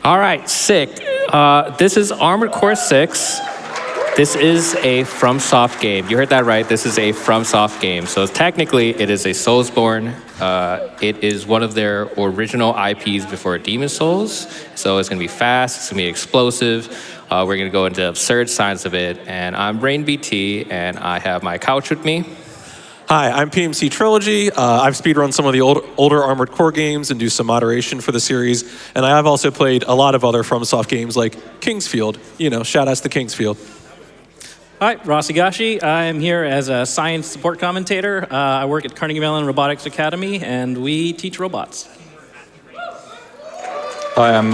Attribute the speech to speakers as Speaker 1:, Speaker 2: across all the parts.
Speaker 1: All right, sick. This is Armored Core 6. This is a FromSoft game. You heard that right. This is a FromSoft game. So technically, it is a Soulsborne. It is one of their original IPs before Demon Souls. So it's going to be fast. It's going to be explosive. We're going to go into absurd science of it. And I'm Brain BT, and I have my couch with me.
Speaker 2: Hi, I'm pmcTrilogy. I've speedrun some of the older Armored Core games and do some moderation for the series. And I have also played a lot of other FromSoft games like Kingsfield. You know, shout outs to Kingsfield.
Speaker 3: Hi, Ross Higashi. I'm here as a science support commentator. I work at Carnegie Mellon Robotics Academy, and we teach robots.
Speaker 4: Hi, I'm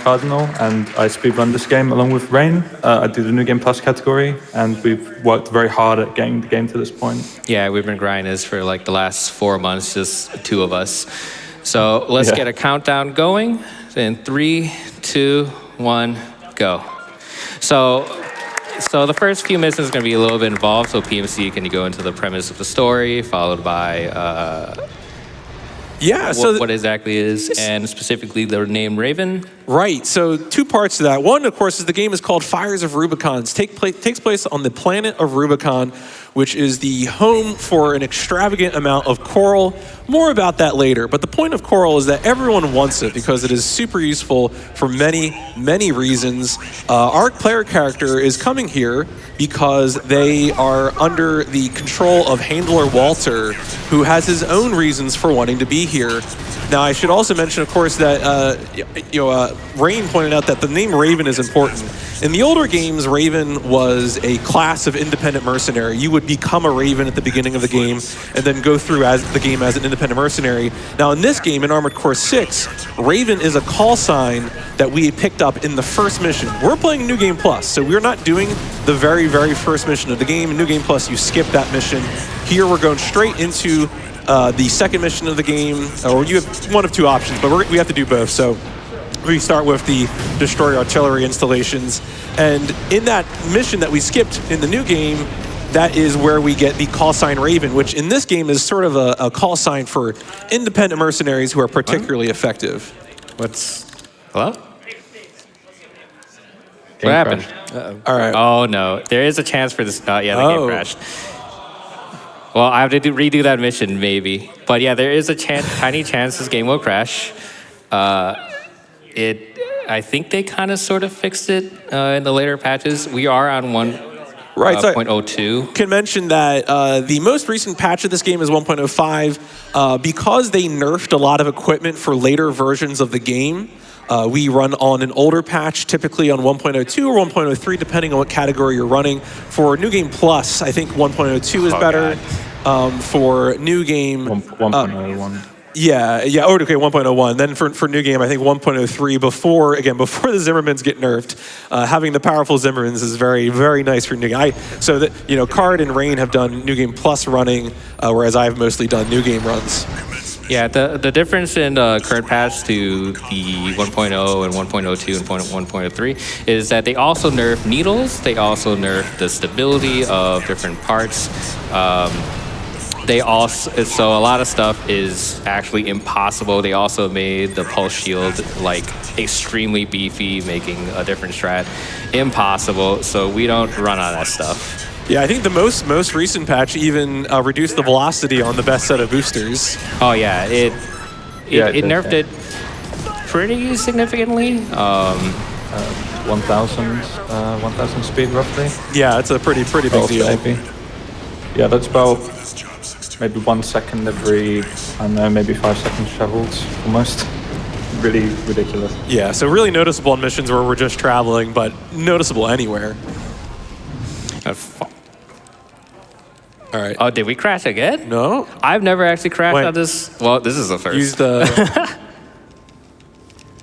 Speaker 4: Cardinal, and I speedrun this game along with Rain. I do the New Game Plus category, and we've worked very hard at getting the game to this point.
Speaker 1: Yeah, we've been grinding this for like the last 4 months, just two of us. So let's get a countdown going. In 3, 2, 1, go. So the first few missions are going to be a little bit involved. So PMC can go into the premise of the story, followed by what exactly is, and specifically the name Raven.
Speaker 2: Right, so 2 parts to that. One, of course, is the game is called Fires of Rubicon. It takes place on the planet of Rubicon, which is the home for an extravagant amount of coral. More about that later, but the point of coral is that everyone wants it because it is super useful for many, many reasons. Our player character is coming here because they are under the control of Handler Walter, who has his own reasons for wanting to be here. Now, I should also mention, of course, that Rain pointed out that the name Raven is important. In the older games, Raven was a class of independent mercenary. You would become a Raven at the beginning of the game and then go through the game as an independent mercenary. Now, in this game, in Armored Core 6, Raven is a call sign that we picked up in the first mission. We're playing New Game Plus, so we're not doing the very, very first mission of the game. In New Game Plus, you skip that mission. Here, we're going straight into the second mission of the game, or you have one of 2 options, but we have to do both. So we start with the destroyer artillery installations, and in that mission that we skipped in the new game, that is where we get the call sign Raven, which in this game is sort of a call sign for independent mercenaries who are particularly effective.
Speaker 1: Hello?
Speaker 4: Game
Speaker 1: what happened?
Speaker 4: crashed.
Speaker 2: All right.
Speaker 1: Oh no, there is a chance for this. The game crashed. Well, I have to redo that mission, maybe. But yeah, there is a tiny chance this game will crash. I think they kind of sort of fixed it in the later patches. We are on 1.02.
Speaker 2: Can mention that the most recent patch of this game is 1.05. Because they nerfed a lot of equipment for later versions of the game, we run on an older patch, typically on 1.02 or 1.03, depending on what category you're running. For New Game Plus, I think 1.02 is better. For New Game...
Speaker 4: 1.01.
Speaker 2: Yeah, okay, 1.01. Then for New Game, I think 1.03. Before the Zimmermans get nerfed, having the powerful Zimmermans is very, very nice for New Game. Card and Rain have done New Game Plus running, whereas I've mostly done New Game runs.
Speaker 1: Yeah, the difference in current patch to the 1.0 and 1.02 and 1.03 is that they also nerf needles. They also nerf the stability of different parts. So a lot of stuff is actually impossible. They also made the pulse shield like extremely beefy, making a different strat impossible. So we don't run on that stuff.
Speaker 2: Yeah, I think the most recent patch even reduced the velocity on the best set of boosters.
Speaker 1: Oh yeah, it nerfed it pretty significantly.
Speaker 4: 1,000 speed roughly.
Speaker 2: Yeah, it's a pretty big deal.
Speaker 4: Maybe. Yeah, that's about maybe 1 second every, I don't know, maybe 5 seconds traveled, almost. Really ridiculous.
Speaker 2: Yeah, so really noticeable on missions where we're just traveling, but noticeable anywhere. All right.
Speaker 1: Oh, did we crash again?
Speaker 2: No.
Speaker 1: I've never actually crashed on this. Well, this is the first.
Speaker 2: Use the...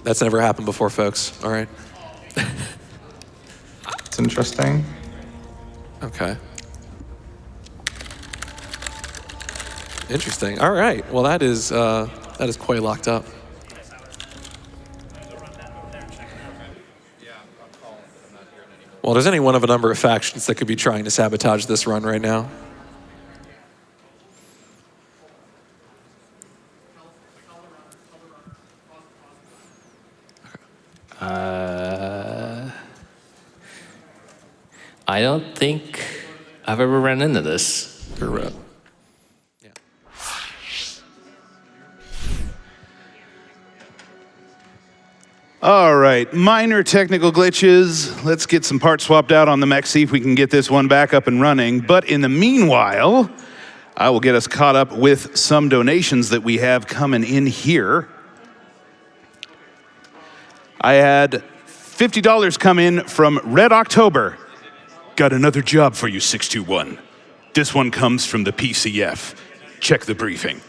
Speaker 2: That's never happened before, folks. All right.
Speaker 4: It's interesting.
Speaker 2: Okay. Interesting. All right. Well, that is quite locked up. Well, there's any one of a number of factions that could be trying to sabotage this run right now.
Speaker 1: I don't think I've ever run into this.
Speaker 2: Correct.
Speaker 5: All right, minor technical glitches. Let's get some parts swapped out on the mech, see if we can get this one back up and running. But in the meanwhile, I will get us caught up with some donations that we have coming in here. I had $50 come in from Red October. Got another job for you, 621. This one comes from the PCF. Check the briefing.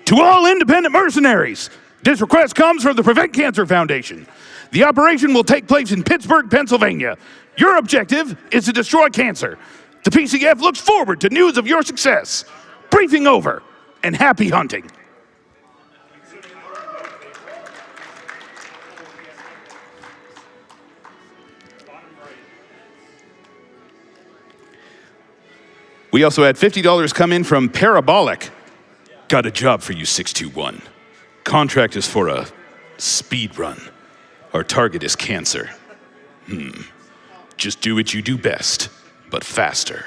Speaker 5: To all independent mercenaries, this request comes from the Prevent Cancer Foundation. The operation will take place in Pittsburgh, Pennsylvania. Your objective is to destroy cancer. The PCF looks forward to news of your success. Briefing over, and happy hunting. We also had $50 come in from Parabolic. Got a job for you, 621. Contract is for a speed run. Our target is cancer. Just do what you do best, but faster.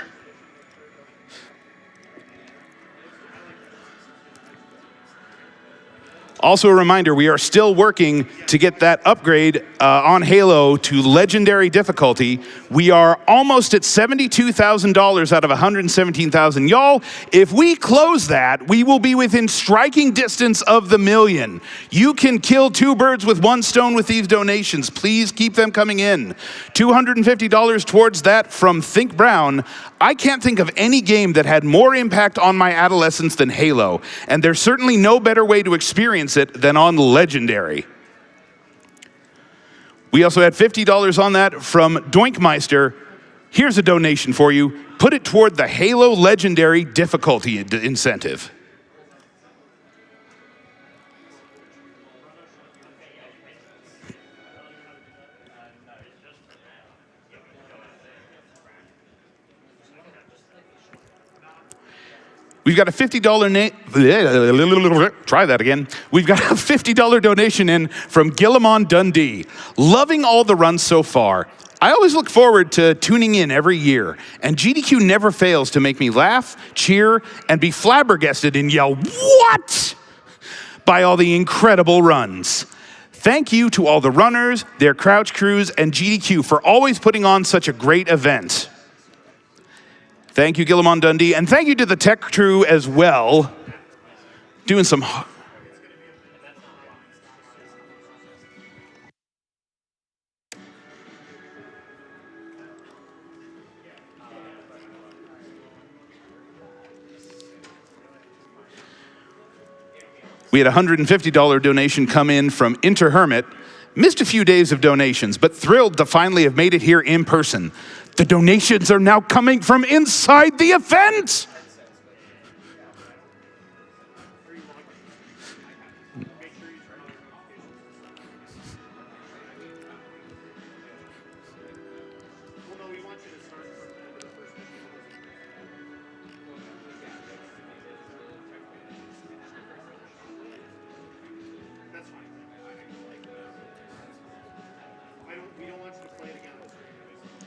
Speaker 5: Also a reminder, we are still working to get that upgrade on Halo to Legendary difficulty. We are almost at $72,000 out of $117,000. Y'all, if we close that, we will be within striking distance of the million. You can kill two birds with one stone with these donations. Please keep them coming in. $250 towards that from Think Brown. I can't think of any game that had more impact on my adolescence than Halo, and there's certainly no better way to experience it than on Legendary. We also had $50 on that from Doinkmeister. Here's a donation for you. Put it toward the Halo Legendary difficulty incentive. We've got a $50 try that again. We've got a $50 donation in from Gillimon Dundee. Loving all the runs so far. I always look forward to tuning in every year, and GDQ never fails to make me laugh, cheer, and be flabbergasted and yell, "What?" by all the incredible runs. Thank you to all the runners, their crouch crews, and GDQ for always putting on such a great event. Thank you, Gillimon Dundee, and thank you to the tech crew as well. Doing some... We had a $150 donation come in from Interhermit. Missed a few days of donations, but thrilled to finally have made it here in person. The donations are now coming from inside the event.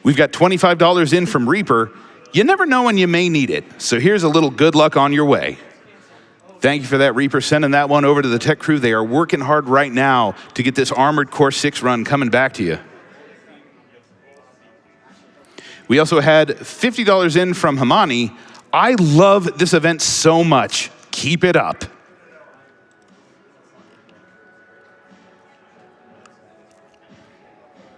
Speaker 5: We've got $25 in from Reaper. You never know when you may need it, so here's a little good luck on your way. Thank you for that, Reaper, sending that one over to the tech crew. They are working hard right now to get this Armored Core 6 run coming back to you. We also had $50 in from Hamani. I love this event so much. Keep it up.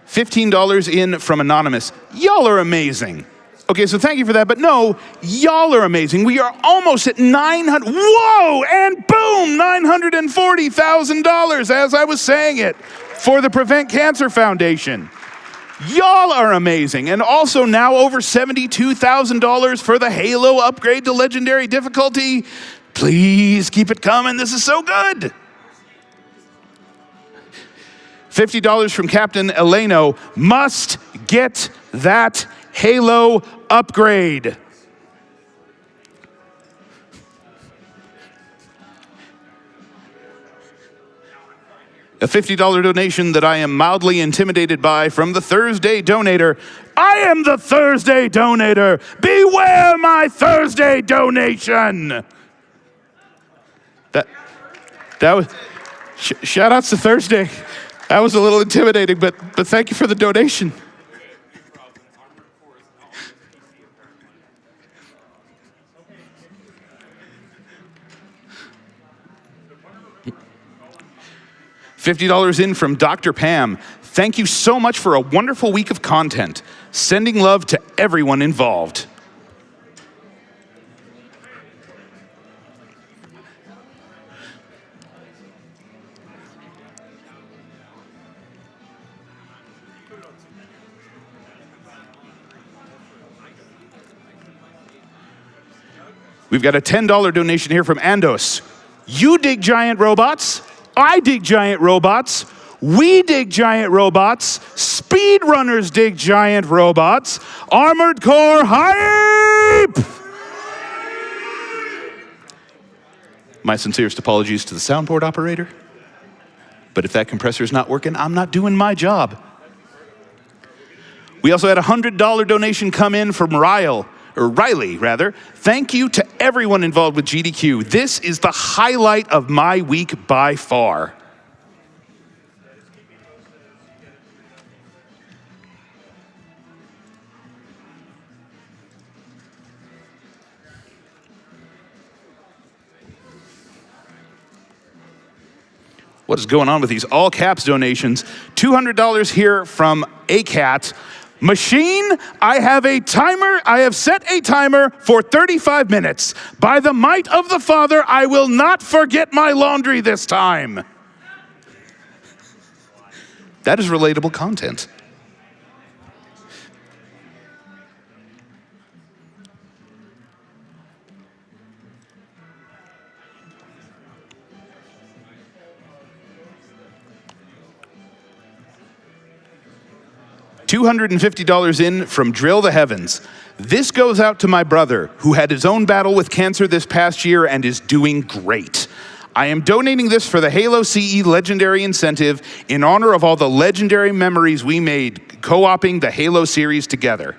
Speaker 5: $15 in from Anonymous. Y'all are amazing. Okay, so thank you for that, but no, y'all are amazing. We are almost at 900, whoa, and boom, $940,000 as I was saying it for the Prevent Cancer Foundation. Y'all are amazing. And also now over $72,000 for the Halo upgrade to Legendary difficulty. Please keep it coming, this is so good. $50 from Captain Eleno. Must get that Halo upgrade. A $50 donation that I am mildly intimidated by from the Thursday donator. I am the Thursday donator. Beware my Thursday donation. That was shout outs to Thursday. That was a little intimidating, but thank you for the donation. $50 in from Dr. Pam. Thank you so much for a wonderful week of content. Sending love to everyone involved. We've got a $10 donation here from Andos. You dig giant robots. I dig giant robots. We dig giant robots. Speedrunners dig giant robots. Armored Core hype! My sincerest apologies to the soundboard operator. But if that compressor's not working, I'm not doing my job. We also had a $100 donation come in from Riley. Thank you to everyone involved with GDQ. This is the highlight of my week by far. What is going on with these all caps donations? $200 here from ACAT. Machine, I have set a timer for 35 minutes. By the might of the Father, I will not forget my laundry this time. That is relatable content. $250 in from Drill the Heavens. This goes out to my brother, who had his own battle with cancer this past year and is doing great. I am donating this for the Halo CE Legendary Incentive in honor of all the legendary memories we made co-oping the Halo series together.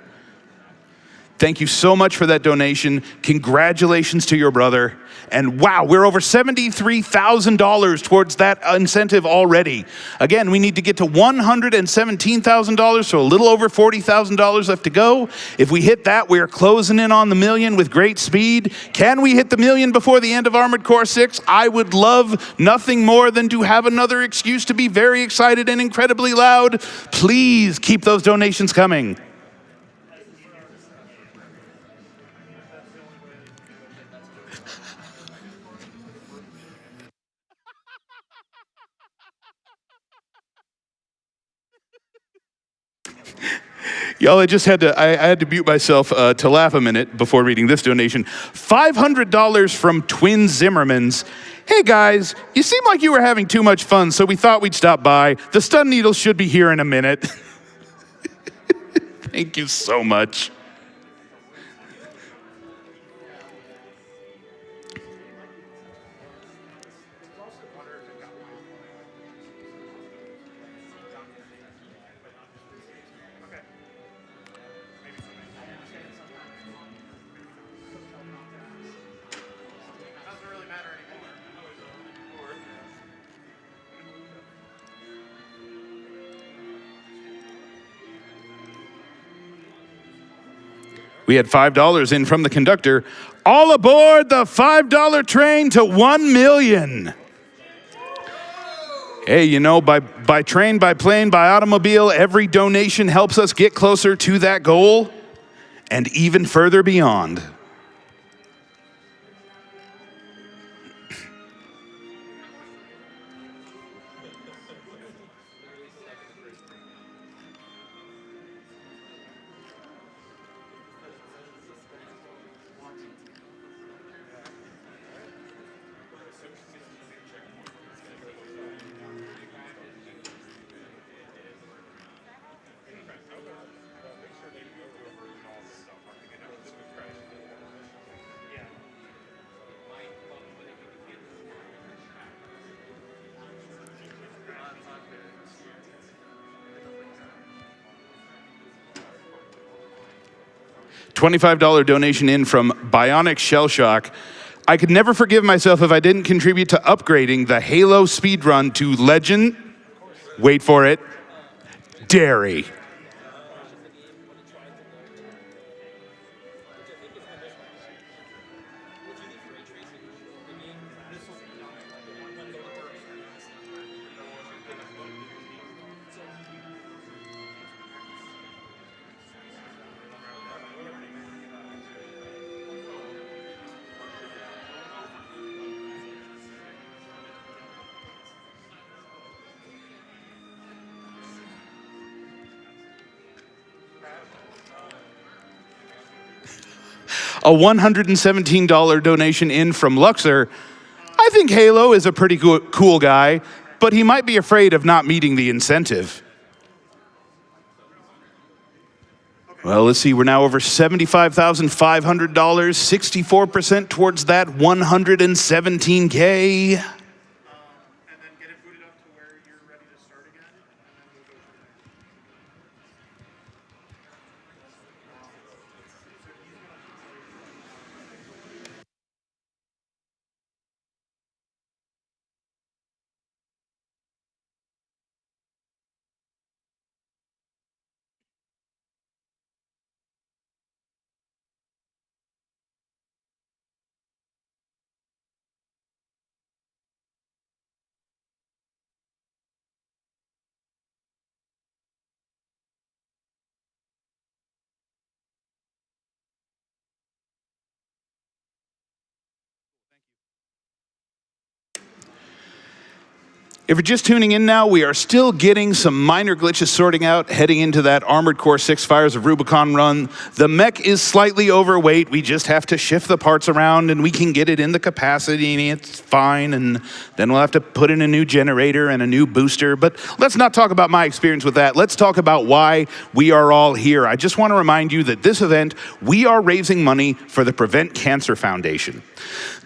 Speaker 5: Thank you so much for that donation. Congratulations to your brother. And wow, we're over $73,000 towards that incentive already. Again, we need to get to $117,000, so a little over $40,000 left to go. If we hit that, we are closing in on the million with great speed. Can we hit the million before the end of Armored Core 6? I would love nothing more than to have another excuse to be very excited and incredibly loud. Please keep those donations coming. Y'all, I had to mute myself to laugh a minute before reading this donation. $500 from Twin Zimmermans. Hey guys, you seem like you were having too much fun, so we thought we'd stop by. The stun needles should be here in a minute. Thank you so much. We had $5 in from the conductor. All aboard the $5 train to 1 million. Hey, you know, by train, by plane, by automobile, every donation helps us get closer to that goal and even further beyond. $25 donation in from Bionic Shell Shock. I could never forgive myself if I didn't contribute to upgrading the Halo speedrun to Legend. Wait for it. Dairy. A $117 donation in from Luxor. I think Halo is a pretty cool guy, but he might be afraid of not meeting the incentive. Well, let's see, we're now over $75,500, 64% towards that 117K. If you're just tuning in now, we are still getting some minor glitches sorting out heading into that Armored Core 6 Fires of Rubicon run. The mech is slightly overweight. We just have to shift the parts around and we can get it in the capacity and it's fine. And then we'll have to put in a new generator and a new booster. But let's not talk about my experience with that. Let's talk about why we are all here. I just want to remind you that this event, we are raising money for the Prevent Cancer Foundation.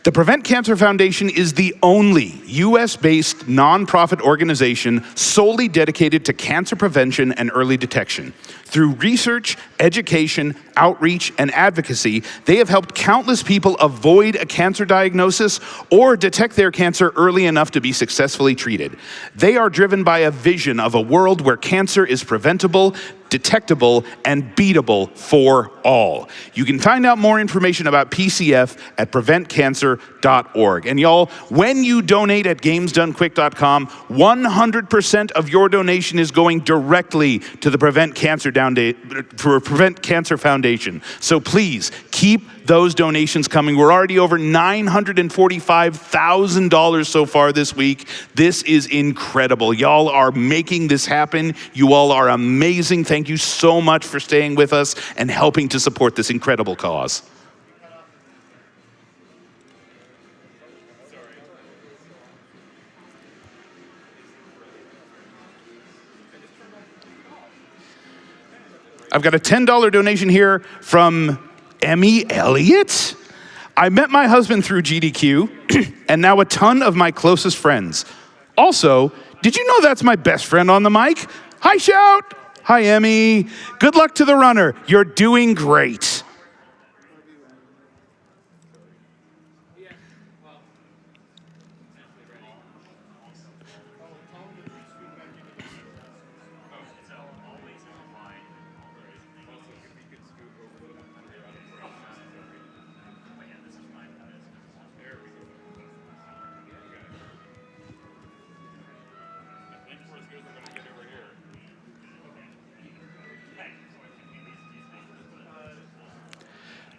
Speaker 5: The Prevent Cancer Foundation is the only US-based nonprofit organization solely dedicated to cancer prevention and early detection. Through research, education, outreach, and advocacy, they have helped countless people avoid a cancer diagnosis or detect their cancer early enough to be successfully treated. They are driven by a vision of a world where cancer is preventable, detectable, and beatable for all. You can find out more information about PCF at preventcancer.org. And y'all, when you donate at gamesdonequick.com, 100% of your donation is going directly to the Prevent Cancer Foundation. So please keep those donations coming. We're already over $945,000 so far this week. This is incredible. Y'all are making this happen. You all are amazing. Thank you so much for staying with us and helping to support this incredible cause. I've got a $10 donation here from Emmy Elliott. I met my husband through GDQ and now a ton of my closest friends. Also, did you know that's my best friend on the mic? Hi, Shout. Hi, Emmy. Good luck to the runner. You're doing great.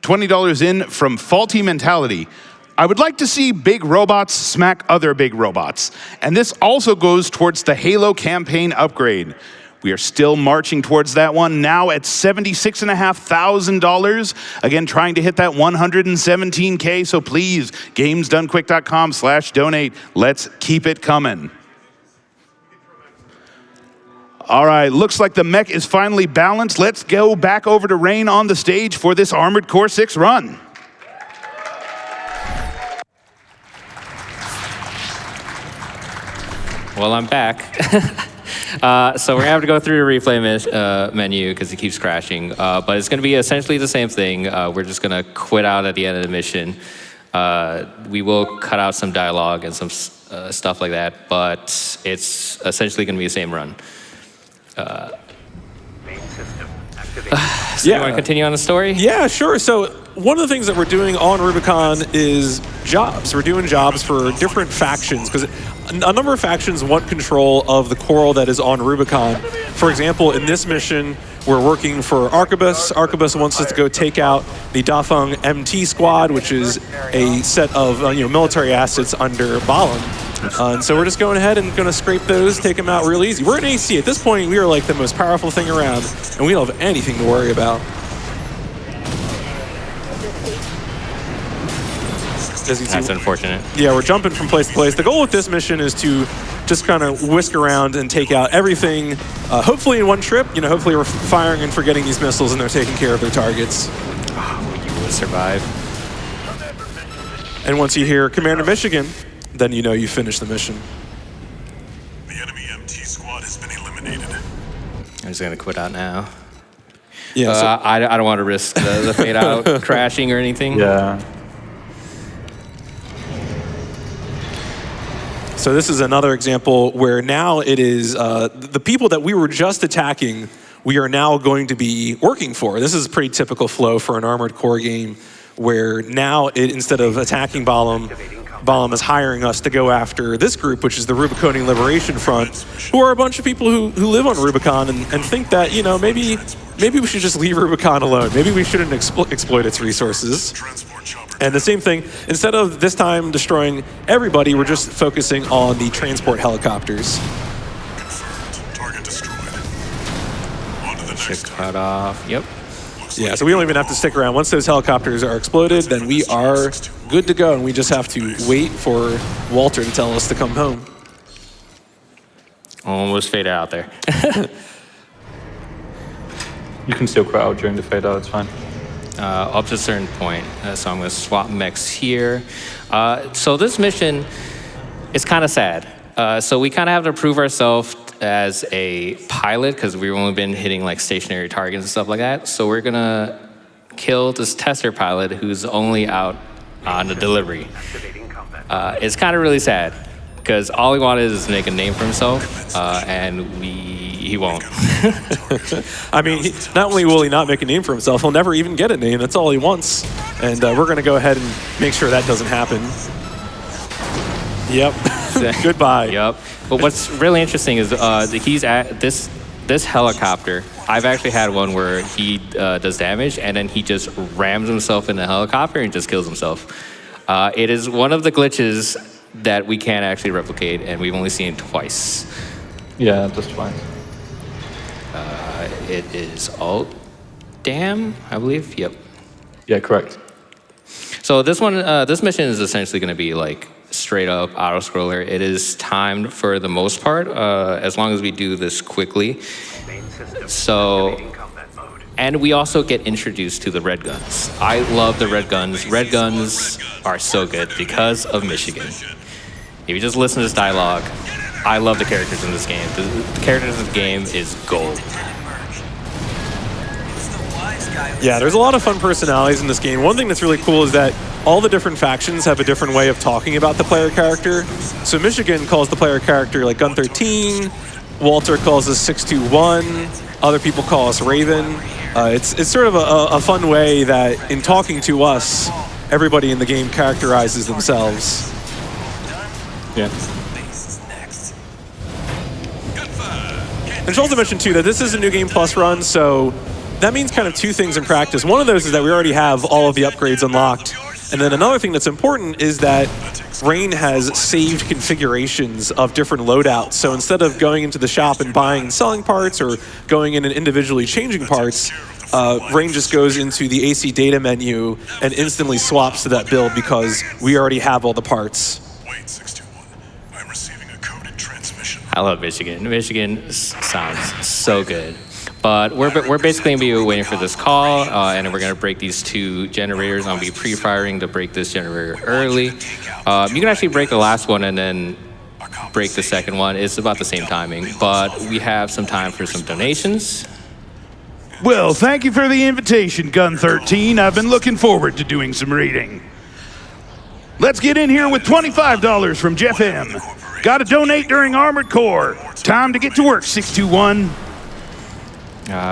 Speaker 5: $20 in from Faulty Mentality. I would like to see big robots smack other big robots. And this also goes towards the Halo campaign upgrade. We are still marching towards that one, now at $76,500. Again, trying to hit that 117K, so please, gamesdonequick.com/donate. Let's keep it coming. All right, looks like the mech is finally balanced. Let's go back over to Rain on the stage for this Armored Core 6 run.
Speaker 1: Well, I'm back. So we're gonna have to go through the replay menu because it keeps crashing. But it's gonna be essentially the same thing. We're just gonna quit out at the end of the mission. We will cut out some dialogue and some stuff like that, but it's essentially gonna be the same run. So you want to continue on the story?
Speaker 2: Yeah, sure. So one of the things that we're doing on Rubicon is jobs. We're doing jobs for different factions because a number of factions want control of the coral that is on Rubicon. For example, in this mission, we're working for Arquebus. Arquebus wants us to go take out the Dafeng MT squad, which is a set of military assets under Balam. And so we're just going ahead and going to scrape those, take them out real easy. We're an AC. At this point, we are like the most powerful thing around, and we don't have anything to worry about.
Speaker 1: That's unfortunate.
Speaker 2: Yeah, we're jumping from place to place. The goal with this mission is to just kind of whisk around and take out everything, hopefully in one trip. Hopefully we're firing and forgetting these missiles and they're taking care of their targets.
Speaker 1: You will survive.
Speaker 2: And once you hear Commander Michigan, then you know you finished the mission.
Speaker 6: The enemy MT squad has been eliminated.
Speaker 1: I'm just gonna quit out now.
Speaker 2: Yeah,
Speaker 1: I don't want to risk the fade out crashing or anything.
Speaker 4: Yeah.
Speaker 2: So this is another example where now it is the people that we were just attacking, we are now going to be working for. This is a pretty typical flow for an Armored Core game where now instead of attacking Balam is hiring us to go after this group, which is the Rubiconian Liberation Front, who are a bunch of people who live on Rubicon and think that, maybe we should just leave Rubicon alone. Maybe we shouldn't exploit its resources. And the same thing, instead of this time destroying everybody, we're just focusing on the transport helicopters.
Speaker 6: Target destroyed. On to the
Speaker 1: Should
Speaker 6: next.
Speaker 1: cut off. Yep.
Speaker 2: Yeah, so we don't even have to stick around. Once those helicopters are exploded, then we are good to go, and we just have to wait for Walter to tell us to come home.
Speaker 1: Almost fade out there.
Speaker 4: You can still quit out during the fade out, it's fine.
Speaker 1: Up to a certain point. So I'm going to swap mechs here. So this mission is kind of sad. So we kind of have to prove ourselves as a pilot because we've only been hitting like stationary targets and stuff like that. So we're going to kill this tester pilot who's only out on the delivery. It's kind of really sad because all he wanted is to make a name for himself, and he won't.
Speaker 2: I mean, not only will he not make a name for himself, he'll never even get a name. That's all he wants. And we're going to go ahead and make sure that doesn't happen. Yep. Goodbye.
Speaker 1: Yep. But what's really interesting is he's at this helicopter. I've actually had one where he does damage, and then he just rams himself in the helicopter and just kills himself. It is one of the glitches that we can't actually replicate, and we've only seen it twice.
Speaker 4: Yeah, just twice.
Speaker 1: It is Alt Dam, I believe. Yep.
Speaker 4: Yeah, correct.
Speaker 1: So this one, this mission is essentially going to be like straight up auto scroller. It is timed for the most part, as long as we do this quickly. So, and we also get introduced to the red guns. I love the red guns. Red guns are so good because of Michigan. If you just listen to this dialogue, I love the characters in this game. The characters in the game is gold.
Speaker 2: Yeah, there's a lot of fun personalities in this game. One thing that's really cool is that all the different factions have a different way of talking about the player character. So Michigan calls the player character like Gun 13, Walter calls us 621, other people call us Raven. It's sort of a fun way that in talking to us, everybody in the game characterizes themselves.
Speaker 4: Yeah.
Speaker 2: And should also mention too that this is a New Game Plus run, so that means kind of two things in practice. One of those is that we already have all of the upgrades unlocked. And then another thing that's important is that Rain has saved configurations of different loadouts. So instead of going into the shop and buying and selling parts or going in and individually changing parts, Rain just goes into the AC data menu and instantly swaps to that build because we already have all the parts.
Speaker 6: Wait, 621. I'm receiving a coded transmission.
Speaker 1: I love Michigan. Michigan sounds so good. But we're basically going to be waiting for this call, and we're going to break these two generators. I'm going to be pre-firing to break this generator early. You can actually break the last one and then break the second one. It's about the same timing, but we have some time for some donations.
Speaker 5: Well, thank you for the invitation, Gun 13. I've been looking forward to doing some reading. Let's get in here with $25 from Jeff M. Got to donate during Armored Core. Time to get to work, 621.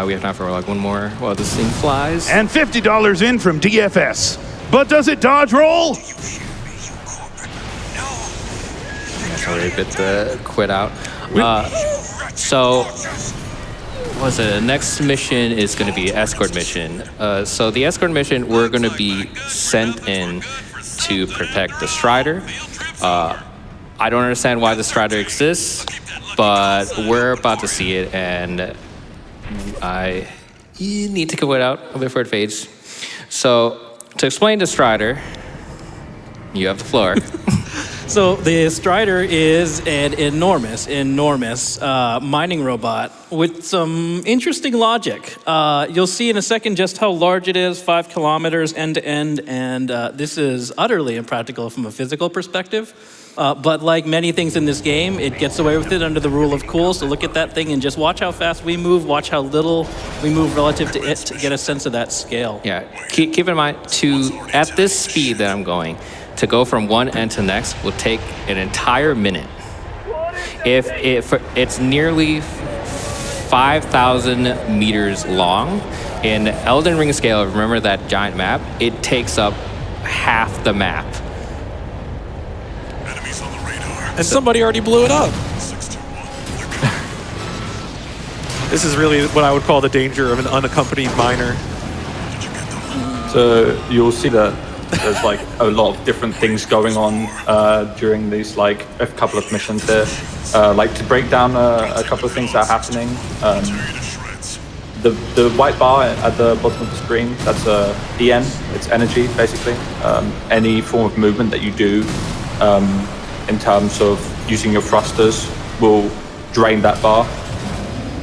Speaker 1: We have time for like one more while this thing flies.
Speaker 5: And $50 in from DFS. But does it dodge roll?
Speaker 1: That's already a bit the quit out. So, what's it? The next mission is going to be escort mission. So the escort mission, we're going to be sent in to protect the Strider. I don't understand why the Strider exists, but we're about to see it, and I need to quit out before it fades. So, to explain the Strider, you have the floor.
Speaker 3: So the Strider is an enormous mining robot with some interesting logic. You'll see in a second just how large it is, 5 kilometers end to end, and this is utterly impractical from a physical perspective. But like many things in this game, it gets away with it under the rule of cool. So look at that thing and just watch how fast we move, watch how little we move relative to it to get a sense of that scale.
Speaker 1: Yeah, keep in mind, at this speed that I'm going, to go from one end to next will take an entire minute. If it's nearly 5,000 meters long, in Elden Ring scale, remember that giant map, it takes up half the map.
Speaker 6: Enemies on the radar.
Speaker 2: And somebody already blew it up.
Speaker 6: 621.
Speaker 2: This is really what I would call the danger of an unaccompanied miner.
Speaker 4: So you'll see that there's like a lot of different things going on during these like a couple of missions here. Like to break down a couple of things that are happening. The white bar at the bottom of the screen, that's EN, it's energy basically. Any form of movement that you do in terms of using your thrusters will drain that bar.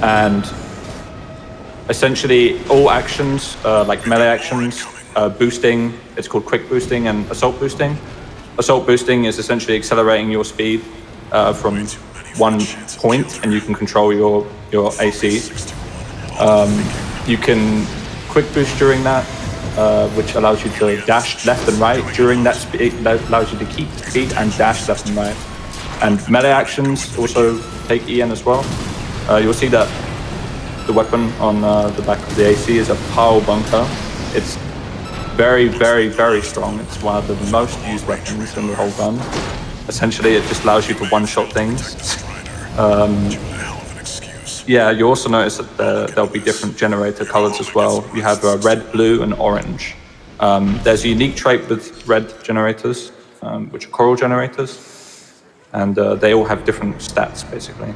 Speaker 4: And essentially all actions, like melee actions, boosting, it's called quick boosting and assault boosting. Assault boosting is essentially accelerating your speed from one point, and you can control your AC. You can quick boost during that, which allows you to dash left and right during that speed. That allows you to keep the speed and dash left and right. And melee actions also take EN as well. You'll see that the weapon on the back of the AC is a pile bunker. It's very, very, very strong. It's one of the most used weapons in the whole gun. Essentially, it just allows you to one-shot things. Yeah, you also notice that there'll be different generator colors as well. You have red, blue, and orange. There's a unique trait with red generators, which are coral generators, and they all have different stats, basically.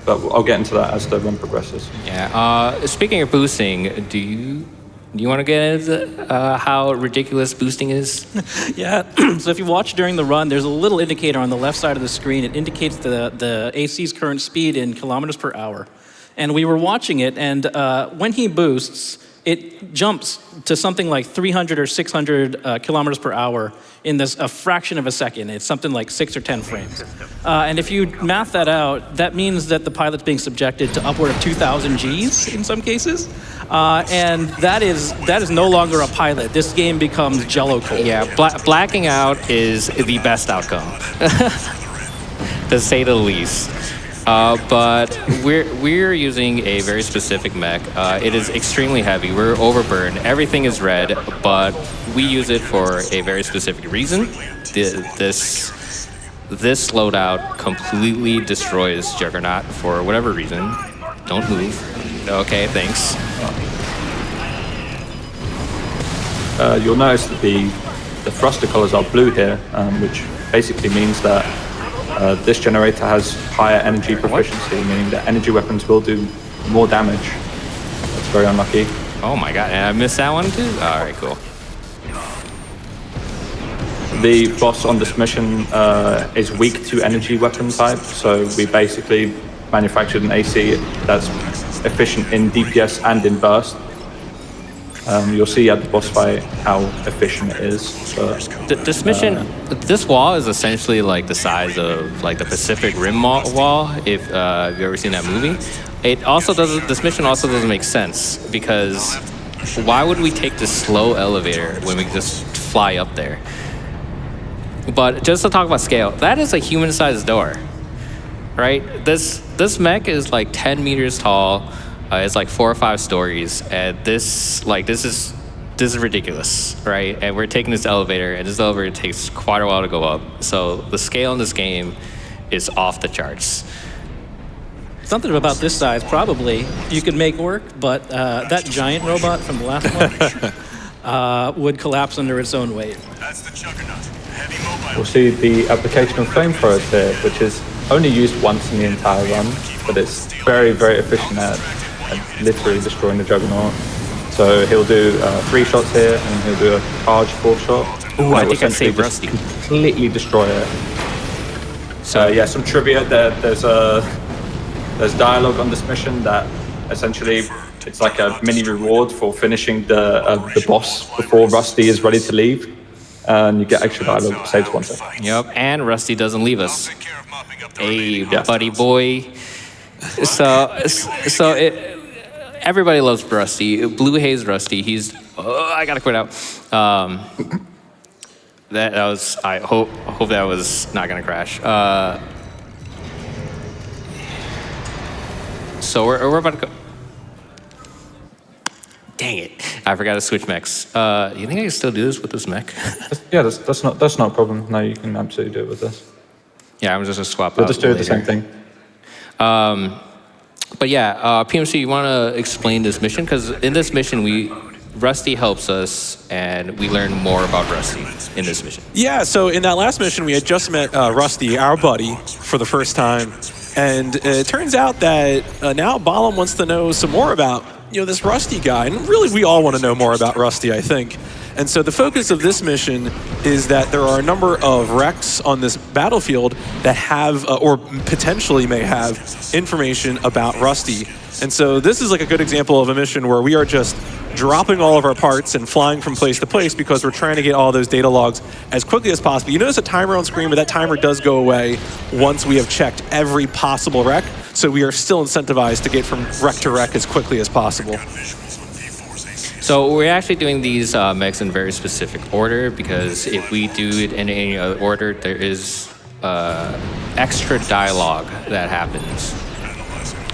Speaker 4: But I'll get into that as the run progresses.
Speaker 1: Yeah. Speaking of boosting, do you want to get into how ridiculous boosting is?
Speaker 3: Yeah, so if you watch during the run, there's a little indicator on the left side of the screen. It indicates the AC's current speed in kilometers per hour. And we were watching it, and when he boosts, it jumps to something like 300 or 600 kilometers per hour in a fraction of a second. It's something like 6 or 10 frames. And if you math that out, that means that the pilot's being subjected to upward of 2,000 Gs in some cases. And that is no longer a pilot. This game becomes Jello cold.
Speaker 1: Yeah, blacking out is the best outcome, to say the least. But we're using a very specific mech. It is extremely heavy. We're overburned. Everything is red, but we use it for a very specific reason. This loadout completely destroys Juggernaut for whatever reason. Don't move. Okay, thanks.
Speaker 4: You'll notice that the thruster colors are blue here, which basically means that this generator has higher energy proficiency, meaning that energy weapons will do more damage. That's very unlucky.
Speaker 1: Oh my god, and I missed that one too? All right, cool.
Speaker 4: The boss on this mission is weak to energy weapon type, so we basically manufactured an AC that's efficient in DPS and in burst. You'll see at the boss fight how efficient it is. But,
Speaker 1: This mission, this wall is essentially like the size of like the Pacific Rim wall. If you've ever seen that movie, it also doesn't. This mission also doesn't make sense because why would we take this slow elevator when we can just fly up there? But just to talk about scale, that is a human-sized door, right? This mech is like 10 meters tall. It's like 4 or 5 stories, and this is ridiculous, right? And we're taking this elevator, and this elevator takes quite a while to go up. So the scale in this game is off the charts.
Speaker 3: Something about this size probably you could make work, but that giant robot from the last one would collapse under its own weight.
Speaker 6: That's the Juggernaut. Heavy mobile.
Speaker 4: we'll see the application of flamethrowers here, which is only used once in the entire run, but it's very, very efficient at literally destroying the Juggernaut. So he'll do 3 shots here, and he'll do a charge 4th shot.
Speaker 1: Ooh, I think I
Speaker 4: essentially
Speaker 1: saved
Speaker 4: just
Speaker 1: Rusty.
Speaker 4: completely destroy it. So yeah, some trivia. There's dialogue on this mission that essentially it's like a mini reward for finishing the boss before Rusty is ready to leave, and you get extra dialogue that saves 1 second.
Speaker 1: Yep, and Rusty doesn't leave us.
Speaker 6: Take care of mopping up the
Speaker 1: Hey,
Speaker 6: remaining
Speaker 1: buddy boy. Everybody loves Rusty. Blue Haze Rusty. He's. Oh, I gotta quit out. That was. I hope that was not gonna crash. So we're about to go. Dang it! I forgot to switch mechs. You think I can still do this with this mech?
Speaker 4: Yeah, that's not a problem. No, you can absolutely do it with this.
Speaker 1: Yeah, I'm just gonna swap
Speaker 4: We'll
Speaker 1: out.
Speaker 4: just do the
Speaker 1: later.
Speaker 4: same thing.
Speaker 1: But yeah, PMC, you want to explain this mission? Because in this mission, Rusty helps us, and we learn more about Rusty in this mission.
Speaker 2: Yeah, so in that last mission, we had just met Rusty, our buddy, for the first time. And it turns out that now Balam wants to know some more about, this Rusty guy. And really, we all want to know more about Rusty, I think. And so the focus of this mission is that there are a number of wrecks on this battlefield that have, or potentially may have, information about Rusty. And so this is like a good example of a mission where we are just dropping all of our parts and flying from place to place because we're trying to get all those data logs as quickly as possible. You notice a timer on screen, but that timer does go away once we have checked every possible wreck. So we are still incentivized to get from wreck to wreck as quickly as possible.
Speaker 1: So we're actually doing these mechs in very specific order because if we do it in any other order, there is extra dialogue that happens.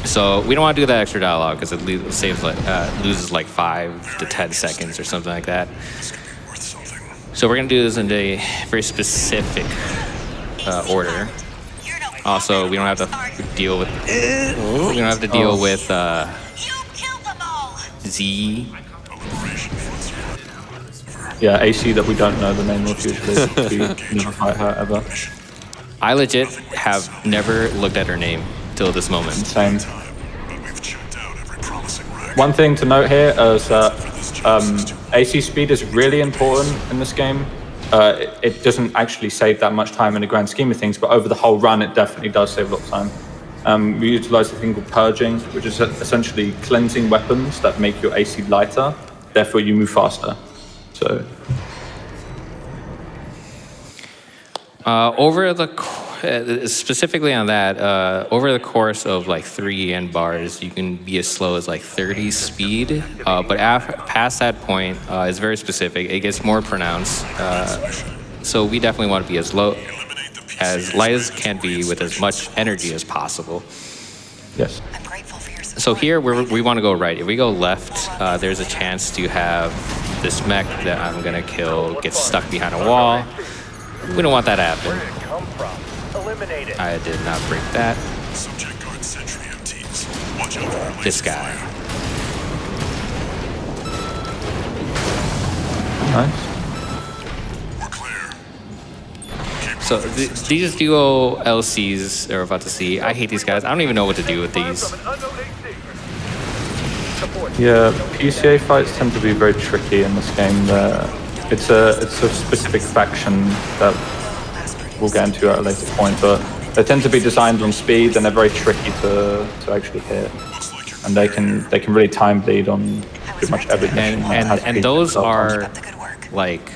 Speaker 1: So we don't want to do that extra dialogue because it loses like 5 to 10 seconds or something like that. So we're gonna do this in a very specific order. Also, we don't have to deal with. We don't have to deal with Z.
Speaker 4: Yeah, AC that we don't know the name of usually. We never fight her ever.
Speaker 1: I legit have never looked at her name till this moment.
Speaker 4: Same.
Speaker 6: But we've checked out every promising wreck.
Speaker 4: One thing to note here is that AC speed is really important in this game. It doesn't actually save that much time in the grand scheme of things, but over the whole run, it definitely does save a lot of time. We utilize a thing called purging, which is essentially cleansing weapons that make your AC lighter, therefore you move faster. So,
Speaker 1: specifically on that, over the course of like 3 end bars, you can be as slow as like 30 speed, but past that point, it's very specific. It gets more pronounced. So we definitely want to be as light as can be with as much energy as possible.
Speaker 4: yes.
Speaker 1: So here we want to go right. If we go left, there's a chance to have this mech that I'm gonna kill get stuck behind a wall. We don't want that to happen. I did not break that.
Speaker 6: Subject guard sentry MTs. Watch out for
Speaker 1: This guy.
Speaker 4: Nice.
Speaker 6: We're clear.
Speaker 1: So these duo LCs are about to see. I hate these guys. I don't even know what to do with these.
Speaker 4: Yeah, PCA fights tend to be very tricky in this game. It's a specific faction that we'll get into at a later point, but they tend to be designed on speed and they're very tricky to actually hit. And they can really time bleed on pretty much every mission.
Speaker 1: And those are like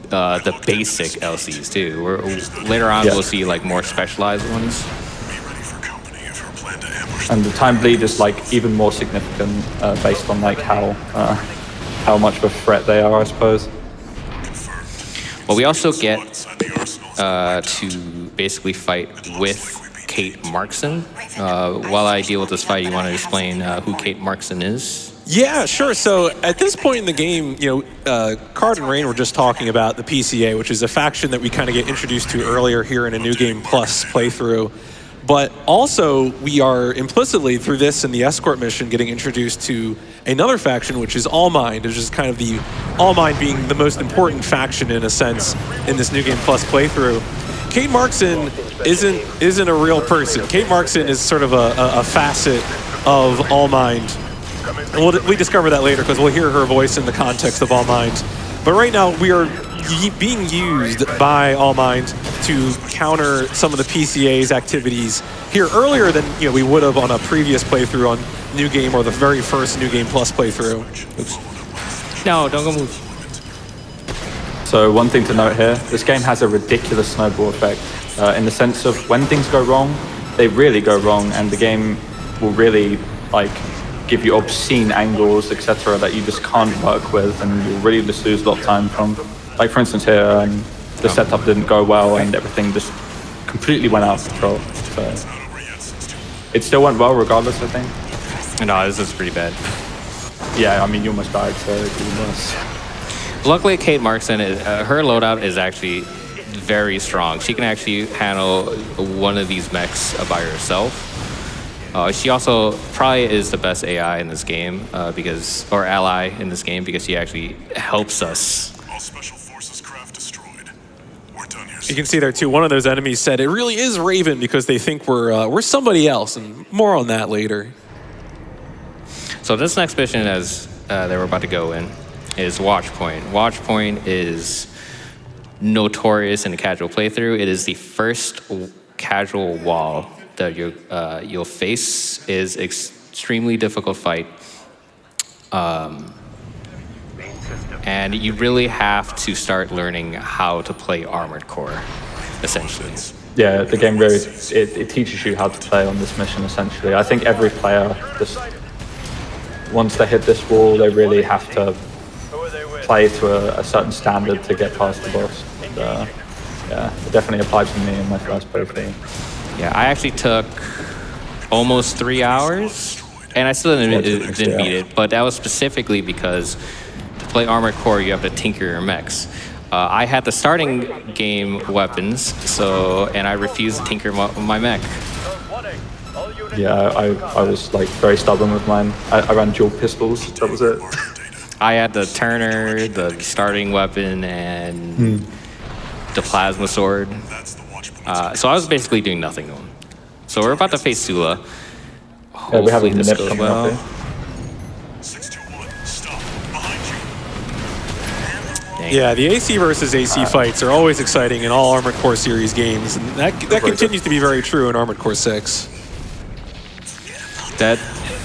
Speaker 1: the basic LCs too. Later on, we'll see like more specialized ones.
Speaker 4: And the time bleed is like even more significant based on like how much of a threat they are, I suppose.
Speaker 1: But we also get to basically fight with Kate Markson. While I deal with this fight, you want to explain who Kate Markson is?
Speaker 2: Yeah, sure. So at this point in the game, Card and Rain were just talking about the PCA, which is a faction that we kind of get introduced to earlier here in a New Game Plus playthrough. But also, we are implicitly, through this and the escort mission, getting introduced to another faction, which is All Mind, which is kind of the All Mind being the most important faction, in a sense, in this New Game Plus playthrough. Kate Markson isn't a real person. Kate Markson is sort of a facet of All Mind. And we discover that later, because we'll hear her voice in the context of All Mind. But right now, we are being used by All Mind to counter some of the PCA's activities here earlier than we would have on a previous playthrough on New Game or the very first New Game Plus playthrough.
Speaker 1: Oops. No, don't go move.
Speaker 4: So one thing to note here, this game has a ridiculous snowball effect in the sense of when things go wrong, they really go wrong, and the game will really like give you obscene angles, etc., that you just can't work with, and you really just lose a lot of time from. Like for instance here, the setup didn't go well, and everything just completely went out of control. So it still went well regardless, I think.
Speaker 1: No, this is pretty bad.
Speaker 4: Yeah, I mean, you almost died, so it really was.
Speaker 1: Luckily, Kate Markson, her loadout is actually very strong. She can actually handle one of these mechs by herself. She also probably is the best AI in this game, or ally in this game, because she actually helps us.
Speaker 6: All special forces craft destroyed. We're done here.
Speaker 2: You can see there too, one of those enemies said it really is Raven because they think we're somebody else, and more on that later.
Speaker 1: So this next mission, as they were about to go in, is Watchpoint. Watchpoint is notorious in a casual playthrough. It is the first casual wall that you'll face. Is extremely difficult fight, and you really have to start learning how to play Armored Core, essentially.
Speaker 4: Yeah, the game really it teaches you how to play on this mission. Essentially, I think every player just once they hit this wall, they really have to play to a certain standard to get past the boss. And, yeah, it definitely applied to me in my first playthrough.
Speaker 1: Yeah, I actually took almost 3 hours, and I still didn't beat it, but that was specifically because to play Armored Core, you have to tinker your mechs. I had the starting game weapons, and I refused to tinker my mech.
Speaker 4: Yeah, I was like very stubborn with mine. I ran dual pistols, that was it.
Speaker 1: I had the Turner, the starting weapon, and the plasma sword. So I was basically doing nothing to him. So we're about to face Sula.
Speaker 4: Yeah, we have a
Speaker 1: Hopefully this
Speaker 4: nip
Speaker 1: goes
Speaker 4: coming
Speaker 1: well.
Speaker 4: up here.
Speaker 6: 621, stop. Behind you.
Speaker 2: Yeah, the AC versus AC fights are always exciting in all Armored Core series games, and that continues to be very true in Armored Core 6.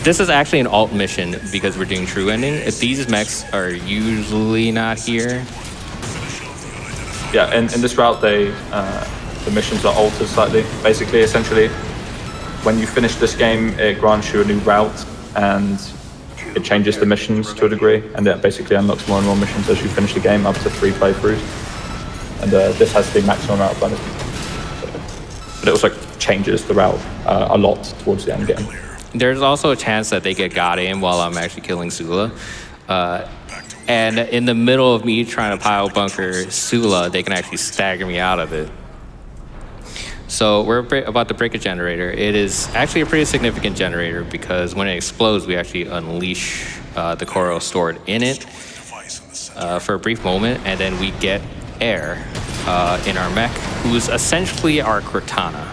Speaker 1: This is actually an alt mission because we're doing true ending. If these mechs are usually not here.
Speaker 4: Yeah, in this route, the missions are altered slightly. Basically, essentially, when you finish this game, it grants you a new route, and it changes the missions to a degree, and it basically unlocks more and more missions as you finish the game, up to 3 playthroughs. And this has the maximum route bonus. But it also changes the route a lot towards the end game.
Speaker 1: There's also a chance that they get got in while I'm actually killing Sula. And in the middle of me trying to pile bunker Sula, they can actually stagger me out of it. So we're about to break a generator. It is actually a pretty significant generator because when it explodes, we actually unleash the coral stored in it for a brief moment, and then we get air in our mech, who's essentially our Cortana.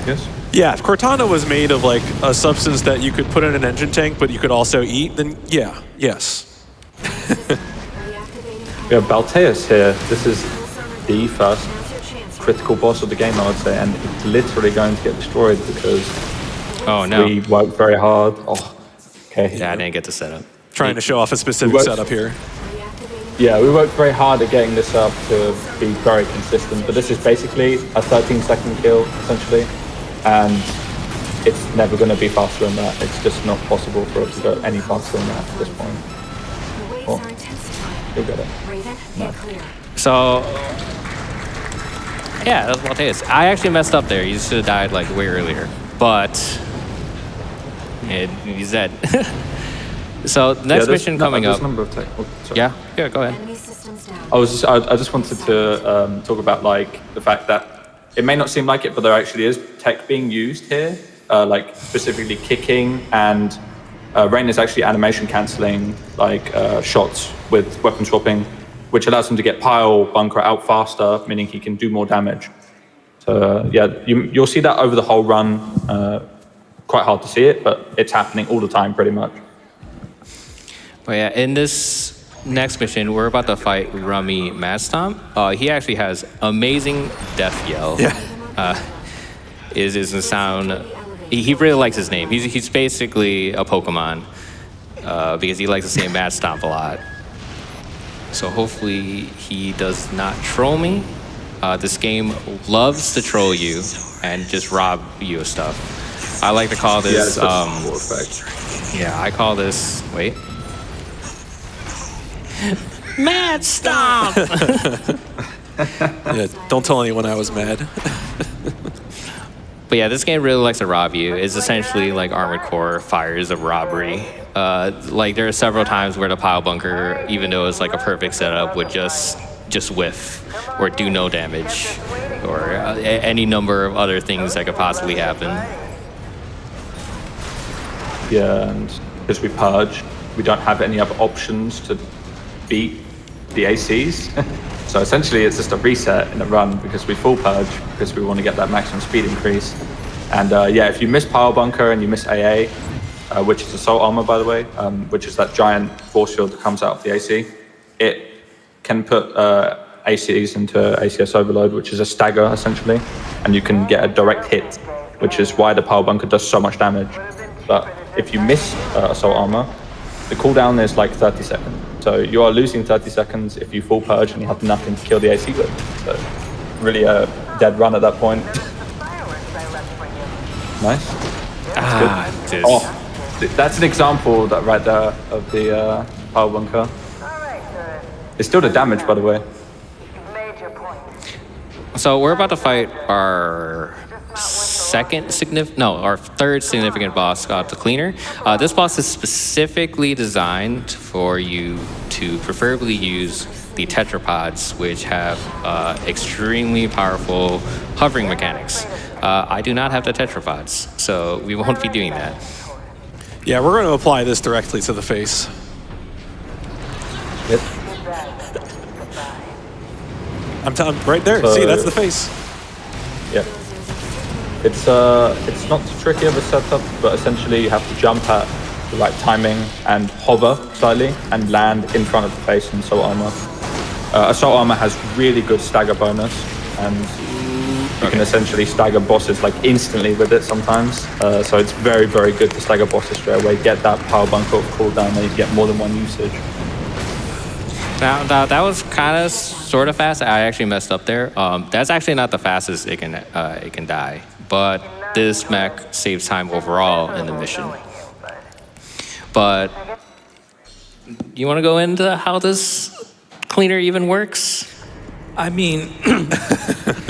Speaker 4: Yes?
Speaker 2: Yeah, if Cortana was made of like a substance that you could put in an engine tank, but you could also eat, then yeah, yes.
Speaker 4: We have Balteus here. This is the first critical boss of the game, I would say, and it's literally going to get destroyed because we worked very hard. Oh, Okay.
Speaker 1: Yeah, I didn't get to set up.
Speaker 2: Trying to show off a specific
Speaker 4: What?
Speaker 2: setup here.
Speaker 4: Yeah, we worked very hard at getting this up to be very consistent, but this is basically a 13-second kill, essentially, and it's never going to be faster than that. It's just not possible for it to go any faster than that at this point. Oh, you'll get it. No.
Speaker 1: So, yeah, that's what it is. I actually messed up there. You should have died like way earlier, but he's dead. So the next mission coming up.
Speaker 4: Number of
Speaker 1: Yeah, go ahead.
Speaker 4: I just wanted to talk about like the fact that it may not seem like it, but there actually is tech being used here, like specifically kicking, and Rain is actually animation canceling like shots with weapon swapping, which allows him to get pile bunker out faster, meaning he can do more damage. So yeah, you'll see that over the whole run. Quite hard to see it, but it's happening all the time pretty much.
Speaker 1: But yeah, in this next mission, we're about to fight Rummy Mad Stomp. He actually has amazing death yell.
Speaker 2: Yeah.
Speaker 1: Is the sound. He really likes his name. He's basically a Pokemon because he likes to say Mad Stomp a lot. So hopefully he does not troll me. This game loves to troll you and just rob you of stuff. I like to call this. Yeah, I call this. Wait. Mad Stomp!
Speaker 2: Yeah, don't tell anyone I was mad.
Speaker 1: But yeah, this game really likes to rob you. It's essentially like Armored Core Fires of robbery. Like there are several times where the pile bunker, even though it's like a perfect setup, would just whiff or do no damage, or any number of other things that could possibly happen.
Speaker 4: Yeah, and because we purge, we don't have any other options to beat the ACs. So essentially it's just a reset in a run because we full purge because we want to get that maximum speed increase. And yeah, if you miss Power Bunker and you miss AA, which is Assault Armor by the way, which is that giant force field that comes out of the AC, it can put ACs into ACS Overload, which is a stagger essentially, and you can get a direct hit, which is why the Power Bunker does so much damage. But if you miss Assault Armor, the cooldown is like 30 seconds. So you are losing 30 seconds if you full purge and you have nothing to kill the AC with. So really a dead run at that point. Nice. That's good. Oh, that's an example that right there of the Power Bunker. It's still the damage, by the way.
Speaker 1: So we're about to fight our our third significant boss, the Cleaner. This boss is specifically designed for you to preferably use the tetrapods, which have extremely powerful hovering mechanics. I do not have the tetrapods, so we won't be doing that.
Speaker 2: Yeah, we're going to apply this directly to the face.
Speaker 4: Yep.
Speaker 2: I'm right there. See, that's the face.
Speaker 4: Yeah. It's not too tricky of a setup, but essentially you have to jump at the right timing and hover slightly and land in front of the face in Assault Armor. Assault Armor has really good stagger bonus, and you can essentially stagger bosses like instantly with it sometimes. So it's very, very good to stagger bosses straight away, get that Power Bunker of cooldown, and you get more than one usage.
Speaker 1: Now that was kind of sort of fast. I actually messed up there. That's actually not the fastest it can die, but this mech saves time overall in the mission. But you want to go into how this Cleaner even works?
Speaker 3: I mean,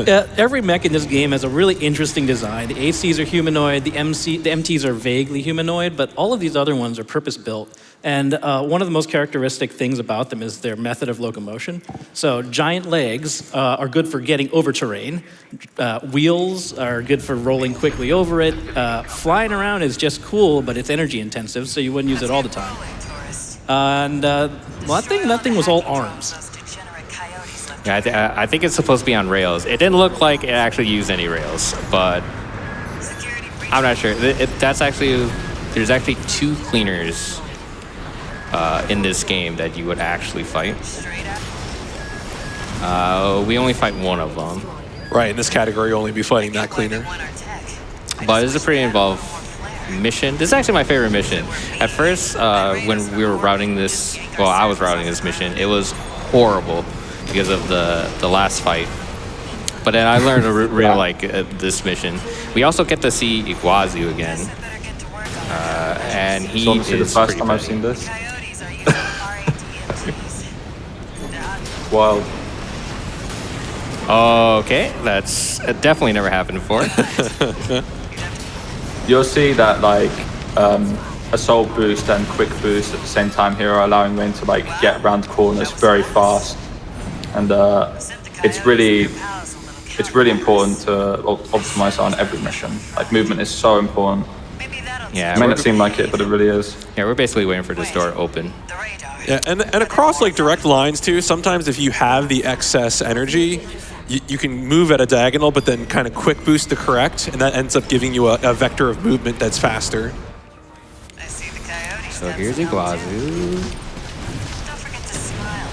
Speaker 3: every mech in this game has a really interesting design. The ACs are humanoid, the MTs are vaguely humanoid, but all of these other ones are purpose-built. And one of the most characteristic things about them is their method of locomotion. So giant legs are good for getting over terrain. Wheels are good for rolling quickly over it. Flying around is just cool, but it's energy intensive, so you wouldn't use it all the time. And well, that thing was all arms.
Speaker 1: Yeah, I think it's supposed to be on rails. It didn't look like it actually used any rails, but I'm not sure. There's actually two Cleaners in this game that you would actually fight. We only fight one of them.
Speaker 2: Right, in this category, you'll only be fighting that Cleaner.
Speaker 1: But it's a pretty involved mission. This is actually my favorite mission. At first, when we were routing this, well, I was routing this mission, it was horrible because of the last fight. But then I learned to really like this mission. We also get to see Iguazu again. And he
Speaker 4: So honestly, the
Speaker 1: is
Speaker 4: first
Speaker 1: pretty
Speaker 4: time I've
Speaker 1: funny.
Speaker 4: seen this. Wild.
Speaker 1: Okay, that's definitely never happened before.
Speaker 4: You'll see that like assault boost and quick boost at the same time here are allowing Rain to like get around corners very fast, and it's really important to optimize on every mission. Like movement is so important.
Speaker 1: Yeah,
Speaker 4: It may not seem like it, but it really is.
Speaker 1: yeah, we're basically waiting for this door to open.
Speaker 2: Yeah, and across like direct lines too, sometimes if you have the excess energy, you can move at a diagonal, but then kind of quick boost to correct, and that ends up giving you a vector of movement that's faster.
Speaker 1: So here's Iguazu.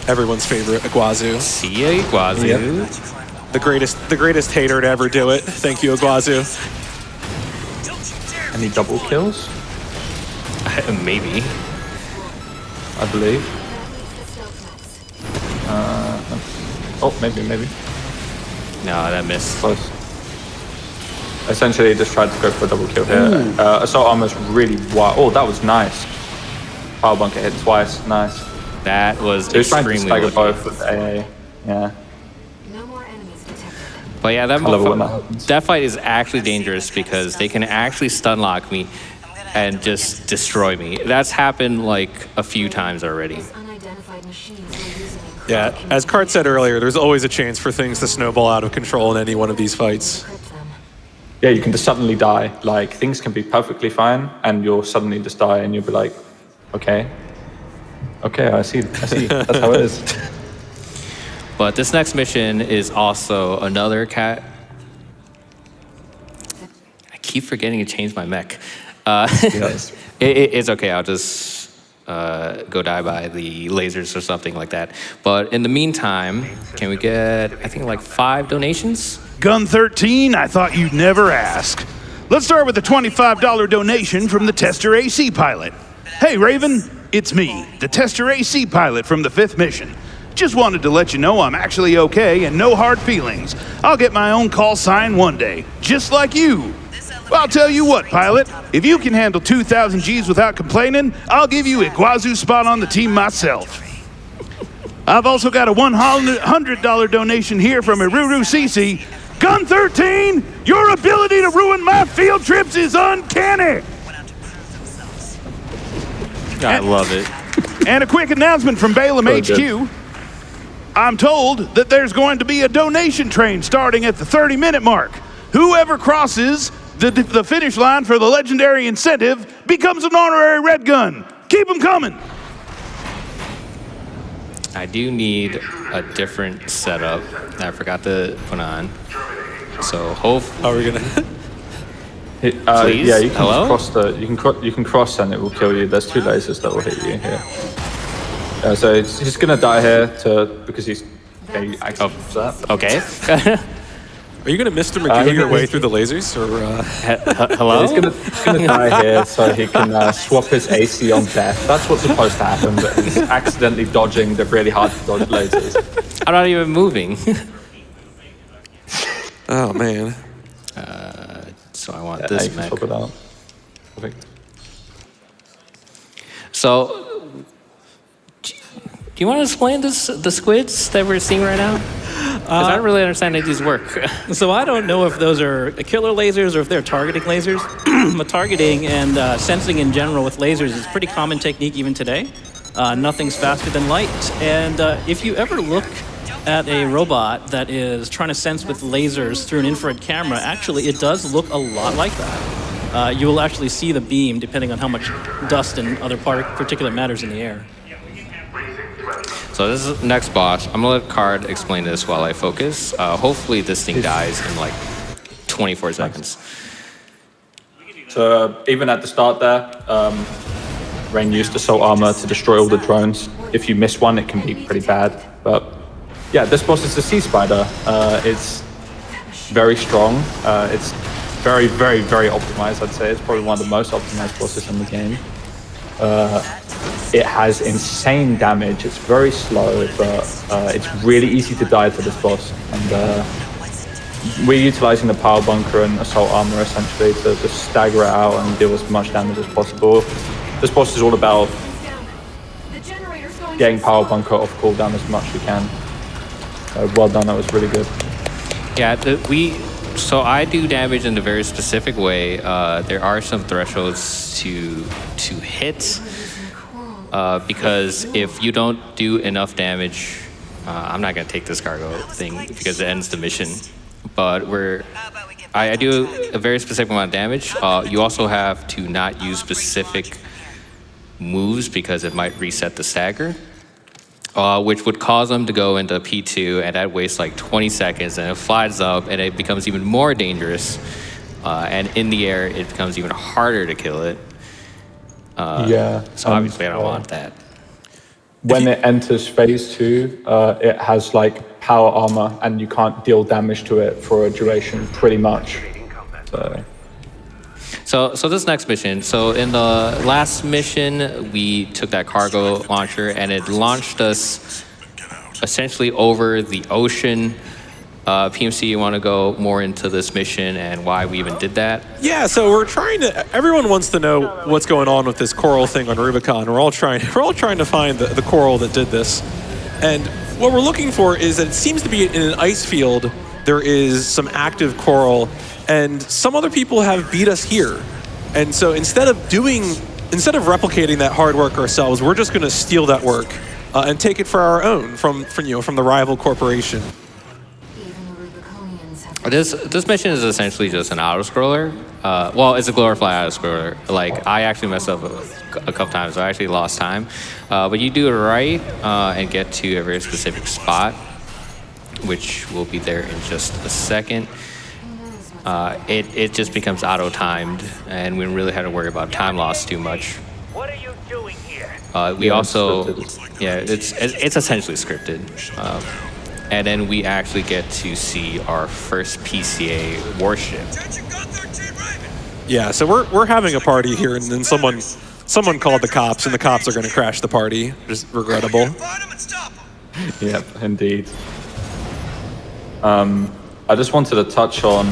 Speaker 2: Everyone's favorite Iguazu.
Speaker 1: See ya, Iguazu.
Speaker 2: The greatest hater to ever do it. Thank you, Iguazu.
Speaker 4: Any double kills?
Speaker 1: Maybe.
Speaker 4: I believe. Oh, maybe.
Speaker 1: No, that missed.
Speaker 4: Close. Essentially, just tried to go for a double kill here. Assault armor's really wide. Oh, that was nice. Power bunker hit twice. Nice.
Speaker 1: That was
Speaker 4: So he's trying to
Speaker 1: extremely
Speaker 4: stagger
Speaker 1: lucky.
Speaker 4: both with AA. Yeah.
Speaker 7: No more enemies detected.
Speaker 1: But yeah, that
Speaker 4: I love it when that happens.
Speaker 1: that fight is actually dangerous because they can actually stun lock me and just destroy me. That's happened like a few times already.
Speaker 7: Unidentified machines were using
Speaker 2: Yeah, as Cart said earlier, there's always a chance for things to snowball out of control in any one of these fights.
Speaker 7: encrypt them.
Speaker 4: Yeah, you can just suddenly die. Like, things can be perfectly fine, and you'll suddenly just die, and you'll be like, okay. Okay, I see. That's how it is.
Speaker 1: But this next mission is also another cat. I keep forgetting to change my mech.
Speaker 4: Yes.
Speaker 1: It's okay. I'll just go die by the lasers or something like that. But in the meantime, can we get, I think, like 5 donations?
Speaker 5: Gun 13, I thought you'd never ask. Let's start with a $25 donation from the Tester AC pilot. Hey, Raven, it's me, the Tester AC pilot from the 5th mission. Just wanted to let you know I'm actually okay and no hard feelings. I'll get my own call sign one day, just like you. Well, I'll tell you what, pilot, if you can handle 2,000 G's without complaining, I'll give you a Iguazu spot on the team myself. I've also got a $100 donation here from Iruru Cece. Gun 13, your ability to ruin my field trips is uncanny.
Speaker 1: I love it.
Speaker 5: And a quick announcement from Balaam
Speaker 4: Very
Speaker 5: HQ.
Speaker 4: good.
Speaker 5: I'm told that there's going to be a donation train starting at the 30-minute mark. Whoever crosses the finish line for the legendary incentive becomes an honorary red gun. Keep them coming.
Speaker 1: I do need a different setup that I forgot to put on. So hopefully,
Speaker 2: Are we gonna?
Speaker 1: Please?
Speaker 4: Yeah, you can
Speaker 1: Hello?
Speaker 4: cross you can cross and it will kill you. There's 2 lasers that will hit you here. So he's gonna die here because he's actually that.
Speaker 1: okay.
Speaker 2: Are you gonna Mr. McGee your way through the lasers, or?
Speaker 1: Hello?
Speaker 4: He's gonna die here so he can swap his AC on death. That's what's supposed to happen, but he's accidentally dodging the really hard to dodge lasers.
Speaker 1: I'm not even moving.
Speaker 2: Oh man.
Speaker 1: So I want
Speaker 4: Yeah,
Speaker 1: this
Speaker 4: you can
Speaker 1: mech.
Speaker 4: swap it out. Perfect.
Speaker 1: So, do you want to explain the squids that we're seeing right now? Because I don't really understand how these work.
Speaker 3: So I don't know if those are killer lasers or if they're targeting lasers. But targeting and sensing in general with lasers is a pretty common technique even today. Nothing's faster than light. And if you ever look at a robot that is trying to sense with lasers through an infrared camera, actually it does look a lot like that. You will actually see the beam depending on how much dust and other particulate matters in the air.
Speaker 1: So this is the next boss. I'm gonna let Card explain this while I focus. Hopefully this thing dies in like 24 seconds.
Speaker 4: So even at the start there, Rain used assault armor to destroy all the drones. If you miss one, it can be pretty bad. But yeah, this boss is the Sea Spider. It's very strong. It's very, very, very optimized, I'd say. It's probably one of the most optimized bosses in the game. It has insane damage. It's very slow, but it's really easy to die to this boss. And we're utilizing the power bunker and assault armor essentially to just stagger it out and deal as much damage as possible. This boss is all about getting power bunker off cooldown as much as you can. Well done, that was really good.
Speaker 1: Yeah, so I do damage in a very specific way. There are some thresholds to hit, because if you don't do enough damage, I'm not gonna take this cargo thing because it ends the mission. But I do a very specific amount of damage. You also have to not use specific moves because it might reset the stagger. Which would cause them to go into P2, and that wastes like 20 seconds, and it flies up, and it becomes even more dangerous. And in the air, it becomes even harder to kill it. So obviously, I don't want that.
Speaker 4: When it enters phase 2, it has like power armor, and you can't deal damage to it for a duration, pretty much.
Speaker 1: So this next mission, so in the last mission, we took that cargo launcher and it launched us essentially over the ocean. PMC, you want to go more into this mission and why we even did that?
Speaker 2: Yeah, so everyone wants to know what's going on with this coral thing on Rubicon. We're all trying to find the coral that did this. And what we're looking for is that it seems to be in an ice field, there is some active coral, and some other people have beat us here. And so instead of replicating that hard work ourselves, we're just going to steal that work and take it for our own from the rival corporation.
Speaker 1: This mission is essentially just an auto-scroller. Well, it's a glorified auto-scroller. Like, I actually messed up a couple times, so I actually lost time. But you do it right and get to a very specific spot, which will be there in just a second. It just becomes auto-timed, and we don't really have to worry about time loss too much.
Speaker 8: What are you doing here?
Speaker 1: We also, it's essentially scripted. And then we actually get to see our first PCA warship.
Speaker 2: Yeah, so we're having a party here, and then someone called the cops, and the cops are going to crash the party. Just regrettable.
Speaker 4: Yep, indeed. I just wanted to touch on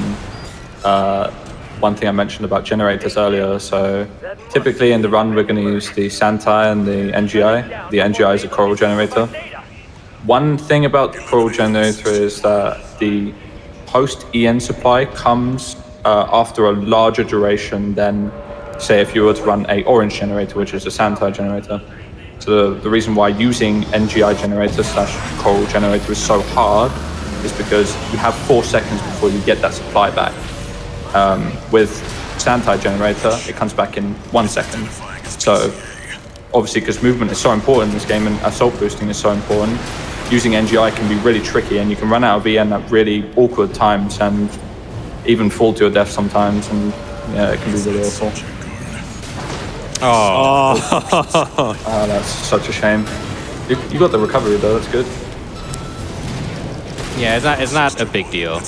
Speaker 4: one thing I mentioned about generators earlier. So typically in the run, we're going to use the Santai and the NGI. The NGI is a coral generator. One thing about the coral generator is that the post-EN supply comes after a larger duration than, say, if you were to run a orange generator, which is a Santai generator. So the reason why using NGI generator / coral generator is so hard is because you have 4 seconds before you get that supply back. With Santai generator, it comes back in 1 second. So obviously, because movement is so important in this game and assault boosting is so important, using NGI can be really tricky, and you can run out of EN at really awkward times and even fall to your death sometimes, and yeah, it can be really awful. Oh, that's such a shame. You got the recovery though, that's good.
Speaker 1: Yeah, it's not a big deal.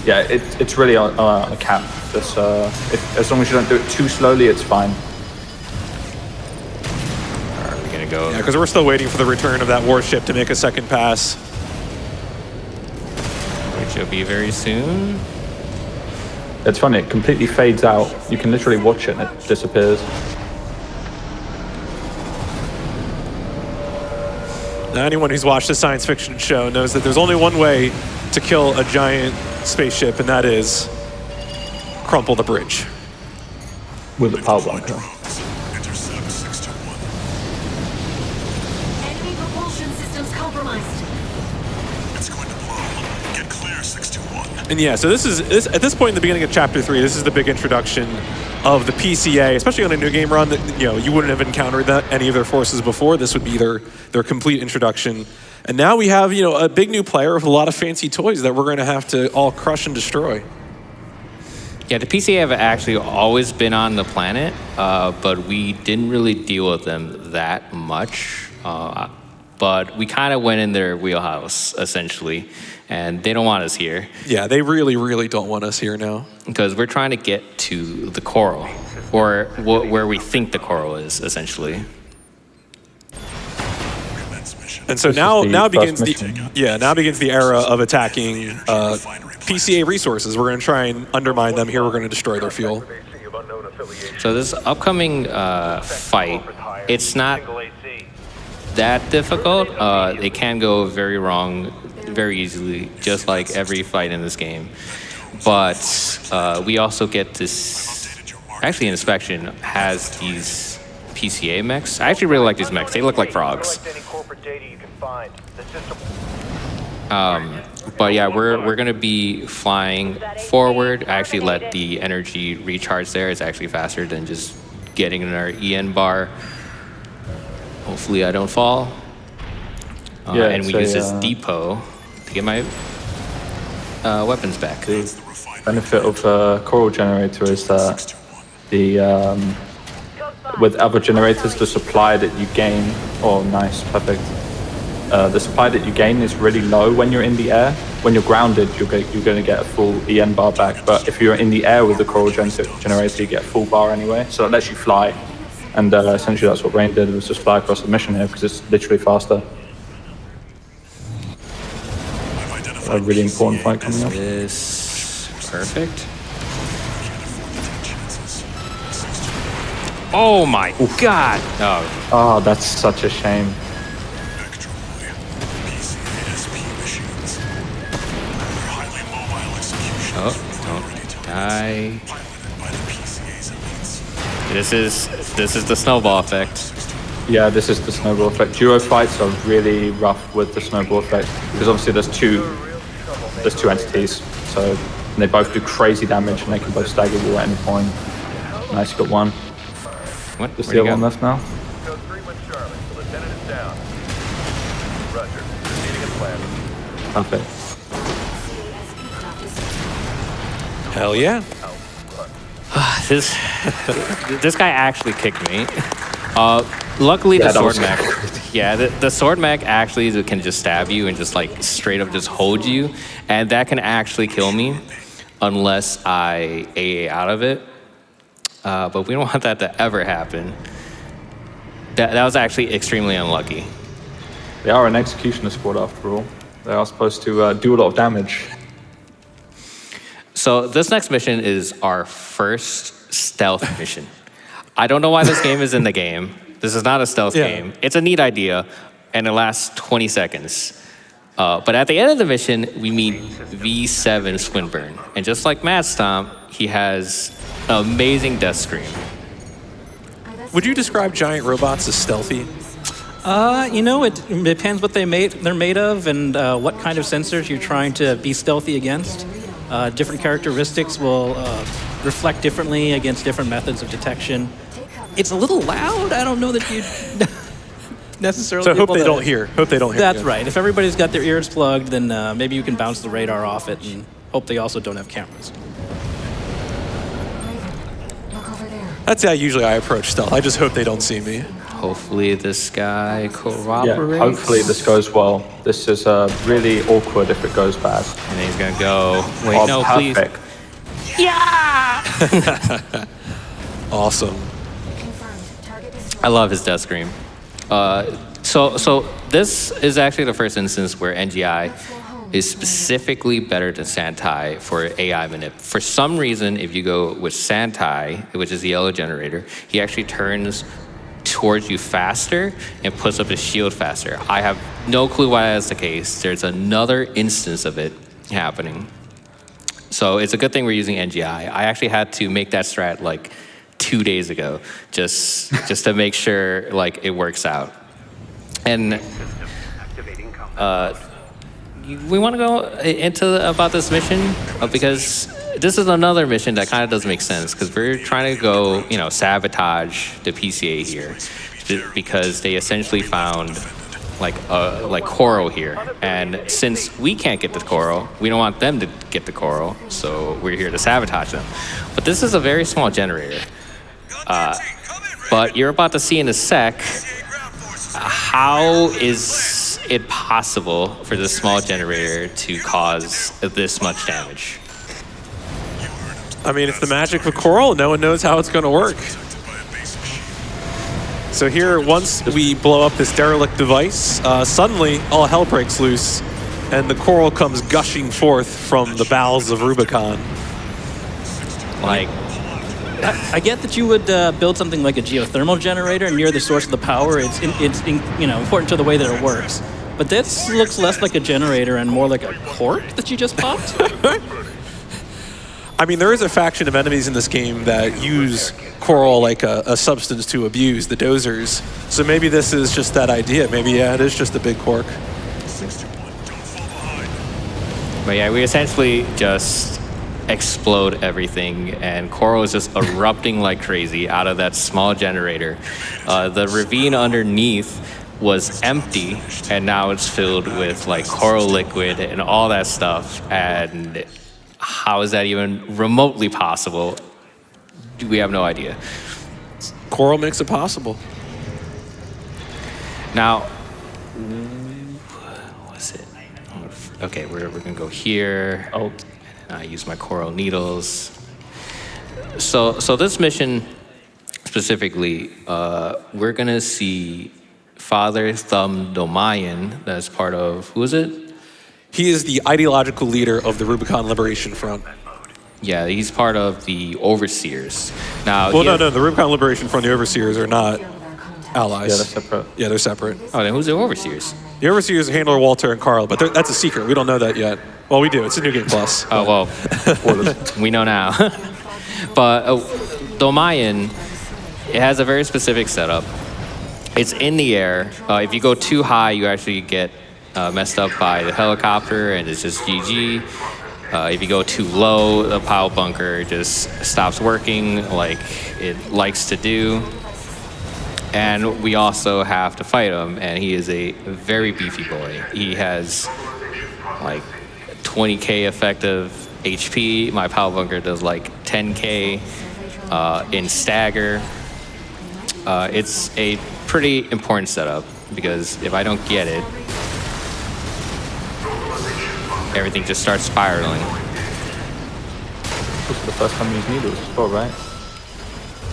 Speaker 4: Yeah, it's really on a cap. As long as you don't do it too slowly, it's fine.
Speaker 1: Are we gonna go?
Speaker 2: Yeah, because we're still waiting for the return of that warship to make a second pass.
Speaker 1: Which will be very soon.
Speaker 4: It's funny, it completely fades out. You can literally watch it and it disappears.
Speaker 2: Now, anyone who's watched a science fiction show knows that there's only one way to kill a giant spaceship, and that is crumple the bridge.
Speaker 4: With the power bunker.
Speaker 6: Intercept 621.
Speaker 7: Enemy propulsion systems compromised.
Speaker 6: It's going to blow. Get clear, 621.
Speaker 2: And yeah, so this at this point in the beginning of Chapter 3, this is the big introduction of the PCA, especially on a new game run that you wouldn't have encountered any of their forces before. This would be their complete introduction. And now we have a big new player with a lot of fancy toys that we're going to have to all crush and destroy.
Speaker 1: Yeah, the PCA have actually always been on the planet, but we didn't really deal with them that much. But but we kind of went in their wheelhouse, essentially, and they don't want us here.
Speaker 2: Yeah, they really, really don't want us here now.
Speaker 1: Because we're trying to get to the coral, or where we think the coral is, essentially.
Speaker 2: And so now begins the era of attacking PCA resources. We're going to try and undermine them here. We're going to destroy their fuel.
Speaker 1: So this upcoming fight, it's not that difficult. It can go very wrong very easily, just like every fight in this game. But we also get this. Actually, Inspection has these PCA mechs. I actually really like these mechs. They look like frogs. But yeah, we're gonna be flying forward. I actually let the energy recharge there. It's actually faster than just getting in our EN bar. Hopefully I don't fall. And we use this depot to get my weapons back.
Speaker 4: The benefit of Coral Generator is that with other generators, the supply that you gain, perfect. The supply that you gain is really low when you're in the air. When you're grounded, you're going to get a full EN bar back. But if you're in the air with the Coral Generator, you get a full bar anyway. So it lets you fly. And essentially that's what Rain did, was just fly across the mission here because it's literally faster. A really important fight coming up.
Speaker 1: This perfect. Oh my god!
Speaker 4: Oh, that's such a shame.
Speaker 1: Don't die. This is the snowball effect.
Speaker 4: Yeah, this is the snowball effect. Duo fights are really rough with the snowball effect because obviously there's two entities, so they both do crazy damage and they can both stagger you at any point. Nice, got one.
Speaker 1: What?
Speaker 4: Just the other one left now. Perfect.
Speaker 2: Hell yeah.
Speaker 1: This guy actually kicked me. Luckily, the sword mech. Yeah, the sword mech actually can just stab you and just like straight up just hold you, and that can actually kill me unless I AA out of it. But we don't want that to ever happen. That was actually extremely unlucky.
Speaker 4: They are an executioner squad after all. They are supposed to do a lot of damage.
Speaker 1: So this next mission is our first stealth mission. I don't know why this game is in the game. This is not a stealth game. It's a neat idea, and it lasts 20 seconds. But at the end of the mission, we meet V7 Swinburne. And just like Mad Stomp, he has an amazing death scream.
Speaker 2: Would you describe giant robots as stealthy?
Speaker 3: It depends what they're made of and what kind of sensors you're trying to be stealthy against. Different characteristics will reflect differently against different methods of detection. It's a little loud. I don't know that you necessarily.
Speaker 2: So hope they don't hear. Hope they don't hear.
Speaker 3: That's right. If everybody's got their ears plugged, then maybe you can bounce the radar off it and hope they also don't have cameras.
Speaker 2: That's how usually I approach stealth. I just hope they don't see me.
Speaker 1: Hopefully this guy cooperates.
Speaker 4: Yeah, hopefully this goes well. This is really awkward if it goes bad.
Speaker 1: And then he's gonna go. Wait, no,
Speaker 4: perfect.
Speaker 1: please. Yeah!
Speaker 2: Awesome.
Speaker 1: I love his death scream. So this is actually the first instance where NGI is specifically better than Santai for AI manip. For some reason, if you go with Santai, which is the yellow generator, he actually turns towards you faster and puts up his shield faster. I have no clue why that's the case. There's another instance of it happening. So it's a good thing we're using NGI. I actually had to make that strat like 2 days ago, just to make sure like it works out. And we want to go into about this mission because this is another mission that kind of doesn't make sense because we're trying to go, sabotage the PCA here because they essentially found like coral here, and since we can't get the coral, we don't want them to get the coral, so we're here to sabotage them. But this is a very small generator. But you're about to see in a sec how is it possible for this small generator to cause this much damage?
Speaker 2: I mean, it's the magic of Coral. No one knows how it's going to work. So here, once we blow up this derelict device, suddenly all hell breaks loose, and the Coral comes gushing forth from the bowels of Rubicon.
Speaker 1: Like,
Speaker 3: I get that you would build something like a geothermal generator near the source of the power. It's important to the way that it works. But this looks less like a generator and more like a cork that you just popped.
Speaker 2: I mean, there is a faction of enemies in this game that use Coral like a substance to abuse, the dozers. So maybe this is just that idea. Maybe, yeah, it is just a big cork.
Speaker 1: but yeah, we essentially just explode everything, and Coral is just erupting like crazy out of that small generator. The ravine underneath was empty, and now it's filled with like coral liquid and all that stuff. And how is that even remotely possible? We have no idea.
Speaker 2: Coral makes it possible.
Speaker 1: Now, what's it? Okay, we're gonna go here. Oh, I use my coral needles. So this mission specifically, we're gonna see Father Thumb Domayan. That's part of, who is it?
Speaker 2: He is the ideological leader of the Rubicon Liberation Front.
Speaker 1: Yeah, he's part of the Overseers. Now,
Speaker 2: Well, no, the Rubicon Liberation Front, the Overseers are not allies.
Speaker 4: Yeah, they're separate.
Speaker 2: Yeah, they're separate.
Speaker 1: Oh, then who's the Overseers?
Speaker 2: The Overseers are Handler, Walter, and Carl, but that's a secret. We don't know that yet. Well, we do. It's a New Game Plus.
Speaker 1: Oh, well, we know now. But Domayan, it has a very specific setup. It's in the air. If you go too high, you actually get messed up by the helicopter, and it's just GG. If you go too low, the pile bunker just stops working like it likes to do. And we also have to fight him, and he is a very beefy boy. He has like 20k effective HP. My pile bunker does like 10k in stagger. It's a pretty important setup, because if I don't get it, everything just starts spiraling.
Speaker 4: This is the first time we use needles as well, right?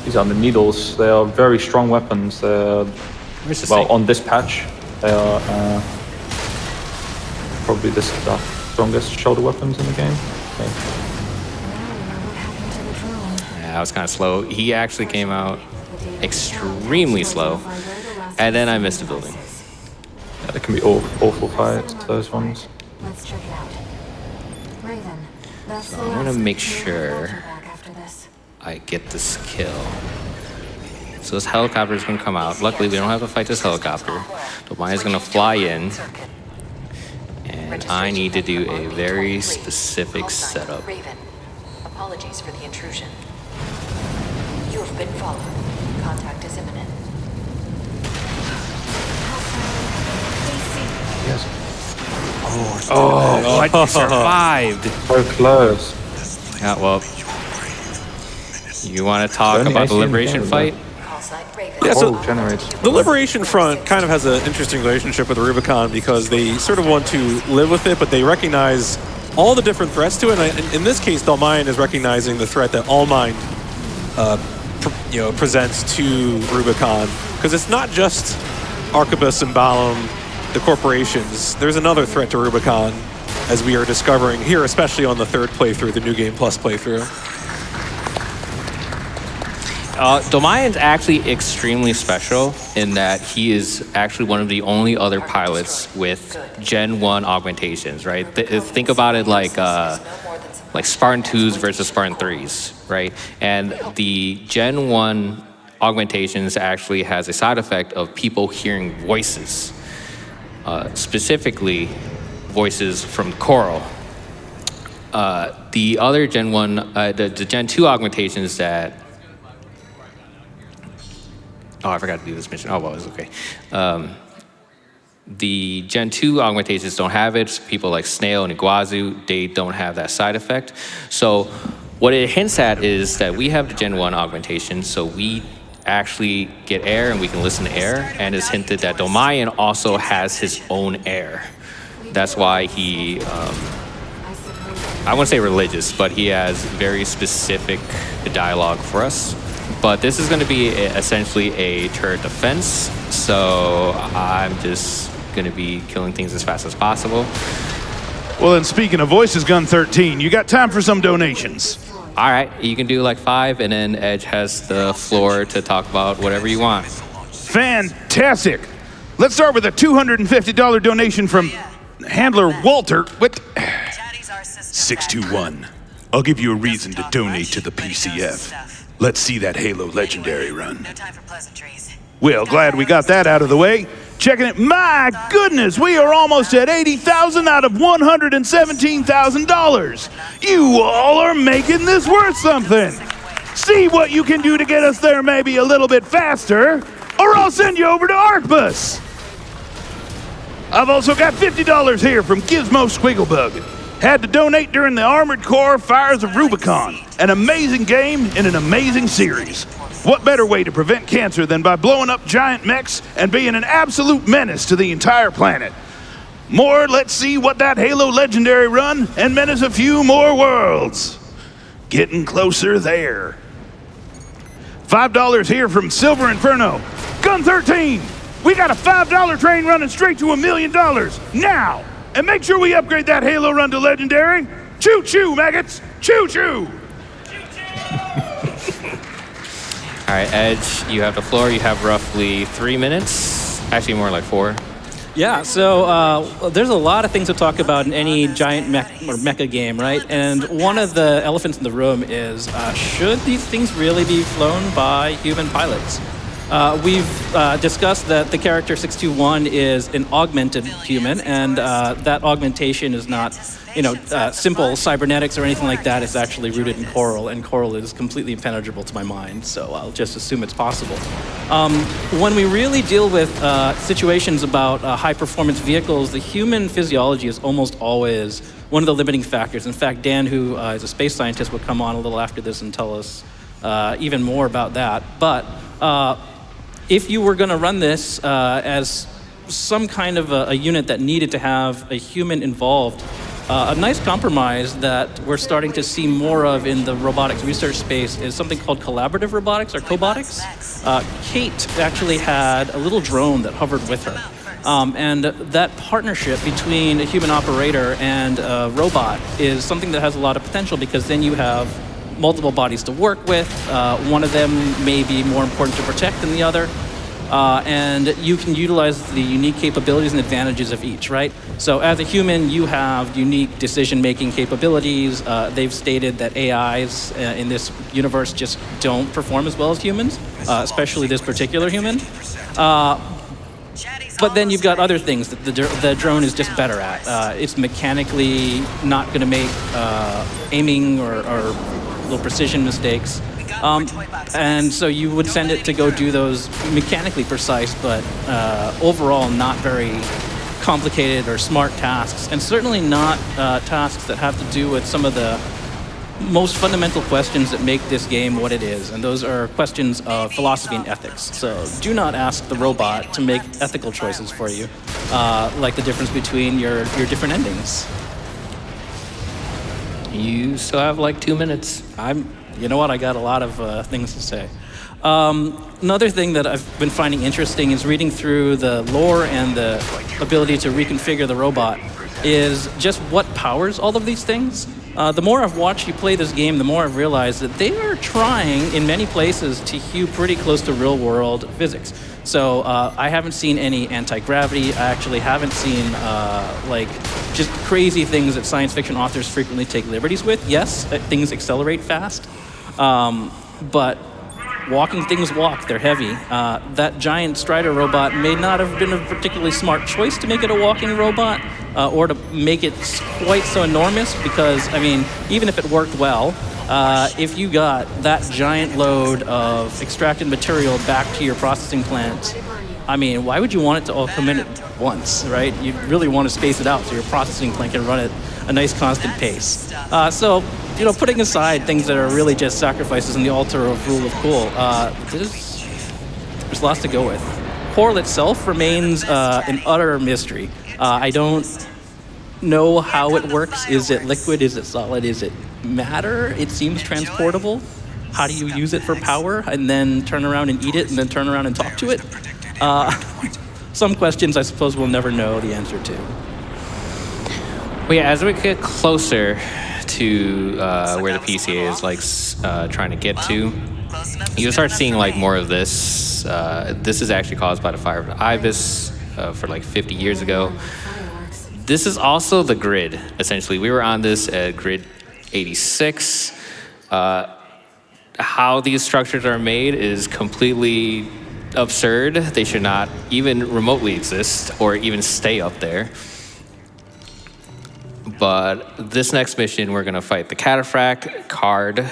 Speaker 4: These are the needles. They are very strong weapons. They're,
Speaker 1: Where's the
Speaker 4: well,
Speaker 1: thing?
Speaker 4: on this patch, they are probably the strongest shoulder weapons in the game. Okay.
Speaker 1: Yeah, I was kind of slow. He actually came out extremely slow, and then I missed a building.
Speaker 4: Yeah, they can be awful fights, those ones.
Speaker 7: Let's check it out. Raven, that's
Speaker 1: So
Speaker 7: the
Speaker 1: I'm gonna
Speaker 7: last
Speaker 1: make
Speaker 7: picture
Speaker 1: sure
Speaker 7: back after this.
Speaker 1: I get this kill. So this helicopter is gonna come out. Luckily, we don't have to fight this helicopter. Domayan's gonna fly in, and I need to do a very specific setup.
Speaker 9: Raven, apologies for the intrusion. You have been followed. Contact is imminent.
Speaker 4: Yes.
Speaker 1: Oh, what? You survived.
Speaker 4: So close.
Speaker 1: Yeah, well, you want to talk
Speaker 4: Only
Speaker 1: about the
Speaker 4: IC in the
Speaker 1: liberation
Speaker 4: game,
Speaker 1: fight?
Speaker 9: Call sign Raven.
Speaker 2: Yeah, so
Speaker 4: Generates.
Speaker 2: the Liberation Front kind of has an interesting relationship with the Rubicon, because they sort of want to live with it, but they recognize all the different threats to it. And in this case, Domayan is recognizing the threat that Allmind presents to Rubicon, because it's not just Arquebus and Balam, the corporations. There's another threat to Rubicon, as we are discovering here, especially on the third playthrough, the New Game Plus playthrough.
Speaker 1: Domayan's actually extremely special in that he is actually one of the only other pilots with Gen 1 augmentations, right? Think about it like Spartan 2s versus Spartan 3s, right? And the Gen 1 augmentations actually has a side effect of people hearing voices, specifically voices from Coral. The other Gen 1, the Gen 2 augmentations that... Oh, I forgot to do this mission. Oh, well, it's okay. The Gen 2 augmentations don't have it. People like Snail and Iguazu, they don't have that side effect. So what it hints at is that we have the Gen 1 augmentation, so we actually get air and we can listen to air, and it's hinted that Domayan also has his own air. That's why he, I wouldn't say religious, but he has very specific dialogue for us. But this is going to be essentially a turret defense, so I'm just going to be killing things as fast as possible.
Speaker 5: Well, then speaking of voices, Gun 13, you got time for some donations.
Speaker 1: All right, you can do like 5, and then Edge has the floor to talk about whatever you want.
Speaker 5: Fantastic. Let's start with a $250 donation from handler Walter with 621. I'll give you a reason to donate to the PCF. Let's see that Halo Legendary run.
Speaker 9: No time for pleasantries.
Speaker 5: Well, glad we got that out of the way. Checking it. My goodness, we are almost at $80,000 out of $117,000. You all are making this worth something. See what you can do to get us there maybe a little bit faster, or I'll send you over to Arcbus. I've also got $50 here from Gizmo Squigglebug. Had to donate during the Armored Core Fires of Rubicon. An amazing game in an amazing series. What better way to prevent cancer than by blowing up giant mechs and being an absolute menace to the entire planet? More, let's see what that Halo Legendary run and menace a few more worlds. Getting closer there. $5 here from Silver Inferno. Gun 13, we got a $5 train running straight to $1 million now. And make sure we upgrade that Halo run to Legendary. Choo-choo, maggots, choo-choo.
Speaker 1: All right, Edge, you have the floor. You have roughly 3 minutes. Actually, more like 4.
Speaker 3: Yeah, so there's a lot of things to talk about in any giant mecha game, right? And one of the elephants in the room is, should these things really be flown by human pilots? We've discussed that the character 621 is an augmented human, and that augmentation is not, simple cybernetics or anything like that. It's actually rooted in Coral, and Coral is completely impenetrable to my mind, so I'll just assume it's possible. When we really deal with situations about high-performance vehicles, the human physiology is almost always one of the limiting factors. In fact, Dan, who is a space scientist, will come on a little after this and tell us even more about that. But if you were going to run this as some kind of a unit that needed to have a human involved, a nice compromise that we're starting to see more of in the robotics research space is something called collaborative robotics or cobotics. Kate actually had a little drone that hovered with her. And that partnership between a human operator and a robot is something that has a lot of potential, because then you have multiple bodies to work with. One of them may be more important to protect than the other. And you can utilize the unique capabilities and advantages of each, right? So as a human, you have unique decision-making capabilities. They've stated that AIs in this universe just don't perform as well as humans, especially this particular human. But then you've got other things that the drone is just better at. It's mechanically not going to make aiming or little precision mistakes. And so you would send it to go do those mechanically precise, but overall not very complicated or smart tasks, and certainly not tasks that have to do with some of the most fundamental questions that make this game what it is, and those are questions of philosophy and ethics. So do not ask the robot to make ethical choices for you, like the difference between your different endings.
Speaker 1: You still have like 2 minutes.
Speaker 3: You know what? I got a lot of things to say. Another thing that I've been finding interesting is reading through the lore and the ability to reconfigure the robot is just what powers all of these things. The more I've watched you play this game, the more I've realized that they are trying in many places to hew pretty close to real-world physics. So I haven't seen any anti-gravity. I actually haven't seen just crazy things that science fiction authors frequently take liberties with. Yes, things accelerate fast, but walking things walk. They're heavy. That giant Strider robot may not have been a particularly smart choice to make it a walking robot, or to make it quite so enormous, because, I mean, even if it worked well, if you got that giant load of extracted material back to your processing plant, I mean, why would you want it to all come in at once, right? You really want to space it out so your processing plant can run at a nice constant pace. So, putting aside things that are really just sacrifices in the altar of rule of cool, this There's lots to go with. Coral itself remains an utter mystery. I don't know how it works. Is it liquid? Is it solid? Is it matter? It seems transportable. How do you use it for power and then turn around and eat it and then turn around and talk to it? Some questions I suppose we'll never know the answer to.
Speaker 1: Well, yeah, as we get closer to where the PCA is trying to get to, you start seeing like more of this. This is actually caused by the fire of the Ibis for like 50 years ago. This is also the grid, essentially. We were on this at grid 86. How these structures are made is completely absurd. They should not even remotely exist or even stay up there. But this next mission, we're gonna fight the Cataphract. Card,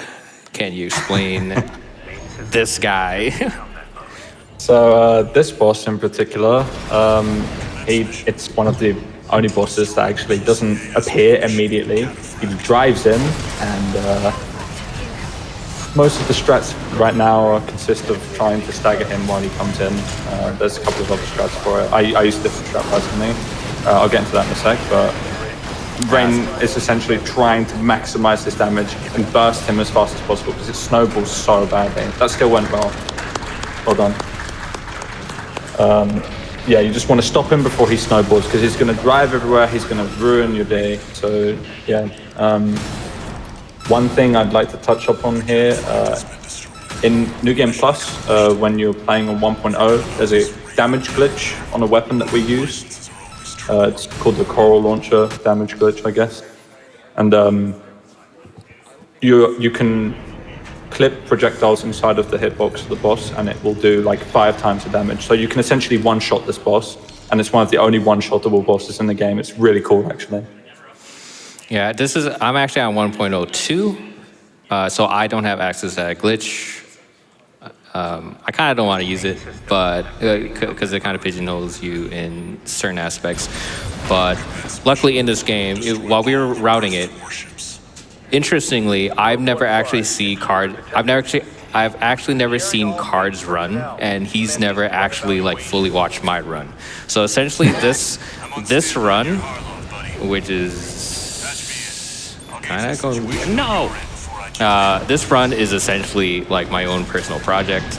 Speaker 1: can you explain this guy?
Speaker 4: So this boss in particular, it's one of the only bosses that actually doesn't appear immediately. He drives in, and most of the strats right now consist of trying to stagger him while he comes in. There's a couple of other strats for it. I use a different strat personally. I'll get into that in a sec, but Rain is essentially trying to maximize his damage and burst him as fast as possible because it snowballs so badly. That still went well. Well done. Yeah, you just want to stop him before he snowballs because he's going to drive everywhere. He's going to ruin your day. So yeah. One thing I'd like to touch upon here, in New Game Plus, when you're playing on 1.0, there's a damage glitch on a weapon that we use. It's called the Coral Launcher damage glitch, I guess. And you can clip projectiles inside of the hitbox of the boss, and it will do like 5 times the damage. So you can essentially one-shot this boss, and it's one of the only one-shottable bosses in the game. It's really cool, actually.
Speaker 1: Yeah, I'm actually on 1.02, so I don't have access to that glitch. I kind of don't want to use it, but because it kind of pigeonholes you in certain aspects. But luckily in this game, while we were routing it, interestingly, I've actually never seen Cards run, and he's never actually like fully watched my run. So essentially, this run, which is kind of going weird. No. This run is essentially like my own personal project.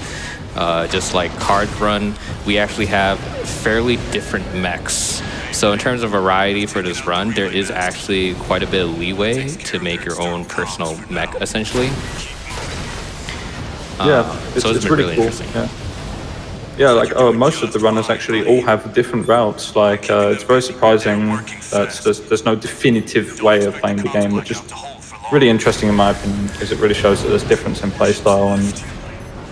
Speaker 1: Just like Card's run, we actually have fairly different mechs. So in terms of variety for this run, there is actually quite a bit of leeway to make your own personal mech, essentially.
Speaker 4: Yeah,
Speaker 1: so it's been really
Speaker 4: cool.
Speaker 1: interesting.
Speaker 4: Yeah, like most of the runners actually all have different routes. Like it's very surprising that there's no definitive way of playing the game, which is really interesting in my opinion, because it really shows that there's difference in playstyle and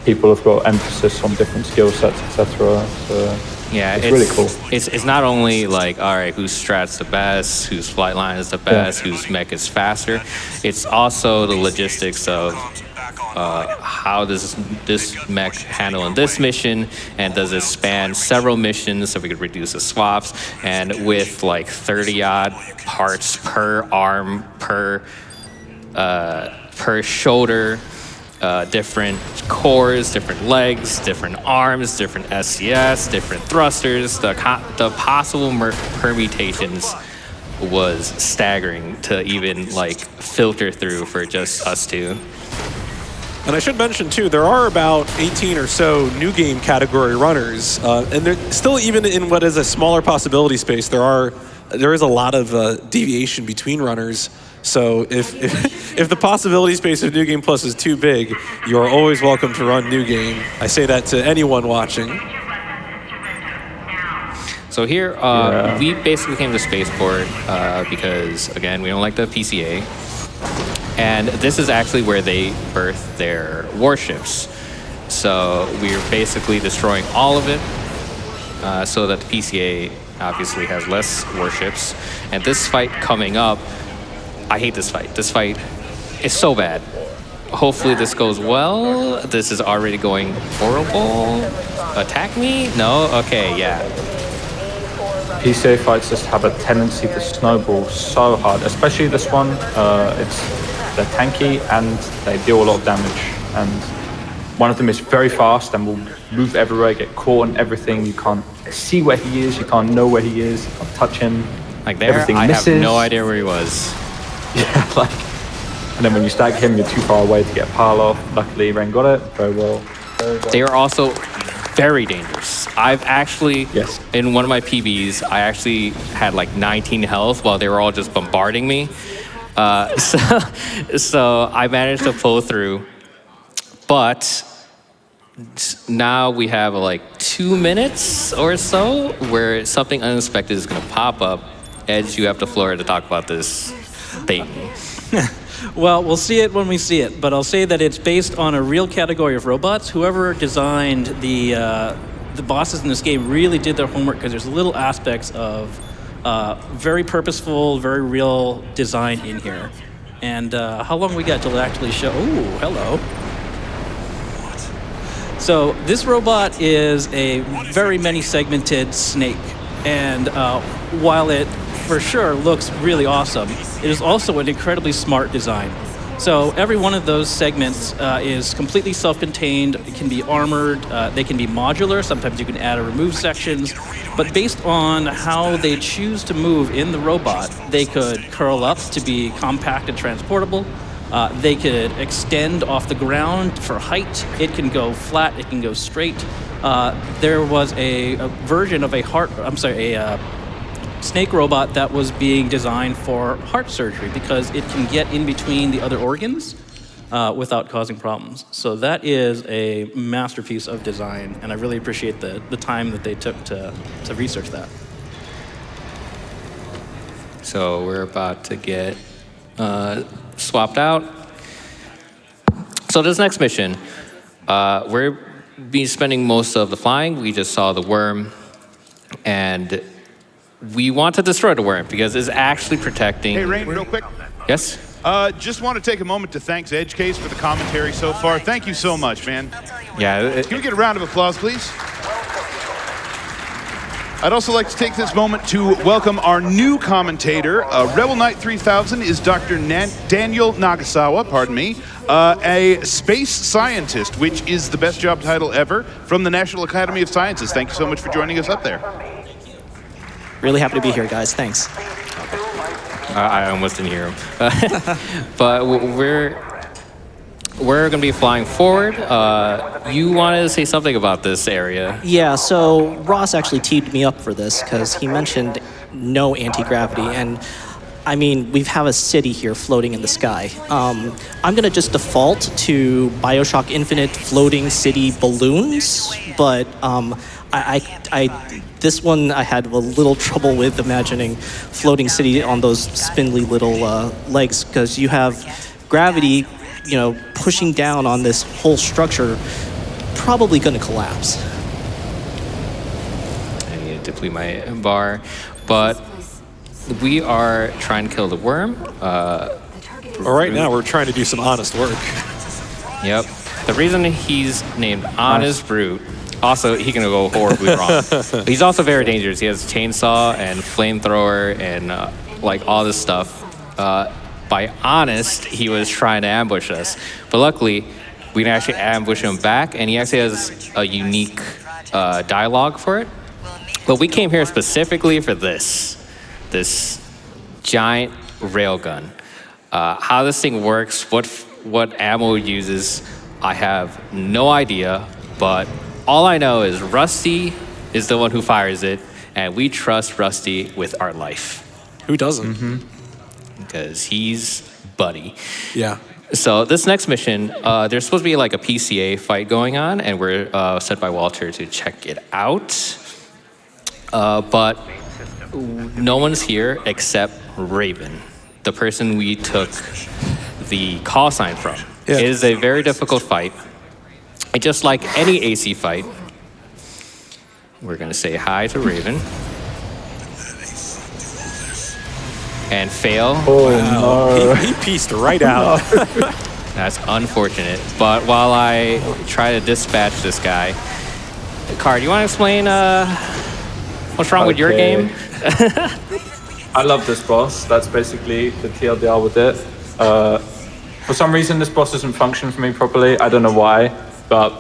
Speaker 4: people have got emphasis on different skill sets, etc. So
Speaker 1: yeah,
Speaker 4: it's really cool.
Speaker 1: It's not only like, all right, whose strat's the best, whose flight line is the best, whose mech is faster. It's also the logistics of how does this mech handle in this mission, and does it span several missions so we could reduce the swaps, and with like 30-odd parts per arm, per shoulder, different cores, different legs, different arms, different SCS, different thrusters. The possible permutations was staggering to even like filter through for just us two.
Speaker 2: And I should mention too, there are about 18 or so new game category runners, and they're still, even in what is a smaller possibility space, there is a lot of deviation between runners. So if the possibility space of New Game Plus is too big, you are always welcome to run New Game. I say that to anyone watching.
Speaker 1: So here, we basically came to Spaceport because, again, we don't like the PCA. And this is actually where they birth their warships. So we're basically destroying all of it so that the PCA obviously has less warships. And this fight coming up, I hate this fight. This fight is so bad. Hopefully this goes well. This is already going horrible. Attack me? No? Okay, yeah.
Speaker 4: PCA fights just have a tendency to snowball so hard, especially this one. They're tanky and they deal a lot of damage. And One of them is very fast and will move everywhere, get caught in everything. You can't see where he is, you can't know where he is, you can't touch him.
Speaker 1: Like there,
Speaker 4: Everything
Speaker 1: I
Speaker 4: misses.
Speaker 1: have no idea where he was.
Speaker 4: Yeah, like, and then when you stag him, you're too far away to get a pile off. Luckily, Ren got it very well.
Speaker 1: They are also very dangerous. I've actually,
Speaker 4: Yes.
Speaker 1: in one of my PBs, I actually had like 19 health while they were all just bombarding me. So I managed to pull through. But now we have like 2 minutes or so where something unexpected is going to pop up. Edge, you have the floor to talk about this thing.
Speaker 3: Well, we'll see it when we see it, but I'll say that it's based on a real category of robots. Whoever designed the bosses in this game really did their homework, because there's little aspects of very purposeful, very real design in here. And how long we got till it actually show? Ooh, hello. So this robot is a very many segmented snake, and while it for sure looks really awesome, it is also an incredibly smart design. So every one of those segments is completely self-contained. It can be armored. They can be modular. Sometimes you can add or remove sections. But based on how they choose to move in the robot, they could curl up to be compact and transportable. They could extend off the ground for height. It can go flat. It can go straight. There was a version of a snake robot that was being designed for heart surgery, because it can get in between the other organs without causing problems. So that is a masterpiece of design, and I really appreciate the time that they took to research that.
Speaker 1: So we're about to get swapped out. So this next mission, we're be spending most of the flying. We just saw the worm, and we want to destroy the worm because it's actually protecting.
Speaker 5: Hey, Rain, real quick.
Speaker 1: Yes?
Speaker 5: Just want to take a moment to thank Edgecase for the commentary so far. Thank you so much, man.
Speaker 1: Yeah.
Speaker 5: Can we get a round of applause, please? I'd also like to take this moment to welcome our new commentator. Rebel Knight 3000 is Dr. Daniel Nagasawa, pardon me, a space scientist, which is the best job title ever, from the National Academy of Sciences. Thank you so much for joining us up there.
Speaker 10: Really happy to be here, guys. Thanks.
Speaker 1: I almost didn't hear him. But we're going to be flying forward. You wanted to say something about this area.
Speaker 10: Yeah, so Ross actually teed me up for this because he mentioned no anti-gravity, and I mean, we have a city here floating in the sky. I'm going to just default to BioShock Infinite floating city balloons, but this one I had a little trouble with imagining floating city on those spindly little legs, because you have gravity, you know, pushing down on this whole structure, probably going to collapse.
Speaker 1: I need to deplete my bar, but we are trying to kill the worm.
Speaker 2: Well, right now we're trying to do some honest work.
Speaker 1: Yep. The reason he's named Honest Brute, also he can go horribly wrong. But he's also very dangerous. He has chainsaw and flamethrower and like all this stuff. By honest, he was trying to ambush us. But luckily, we can actually ambush him back, and he actually has a unique dialogue for it. But we came here specifically for this giant railgun. How this thing works, what ammo it uses, I have no idea, but all I know is Rusty is the one who fires it, and we trust Rusty with our life.
Speaker 2: Who doesn't?
Speaker 1: Mm-hmm. Because he's buddy.
Speaker 2: Yeah.
Speaker 1: So this next mission, there's supposed to be like a PCA fight going on, and we're sent by Walter to check it out. But no one's here except Raven, the person we took the call sign from.
Speaker 2: Yeah.
Speaker 1: It is a very difficult fight. And just like any AC fight, we're going to say hi to Raven. And fail.
Speaker 4: Oh, no.
Speaker 2: He pieced right out.
Speaker 1: That's unfortunate. But while I try to dispatch this guy, Card, you want to explain what's wrong with your game?
Speaker 4: I love this boss. That's basically the TLDR with it. For some reason, this boss doesn't function for me properly. I don't know why. but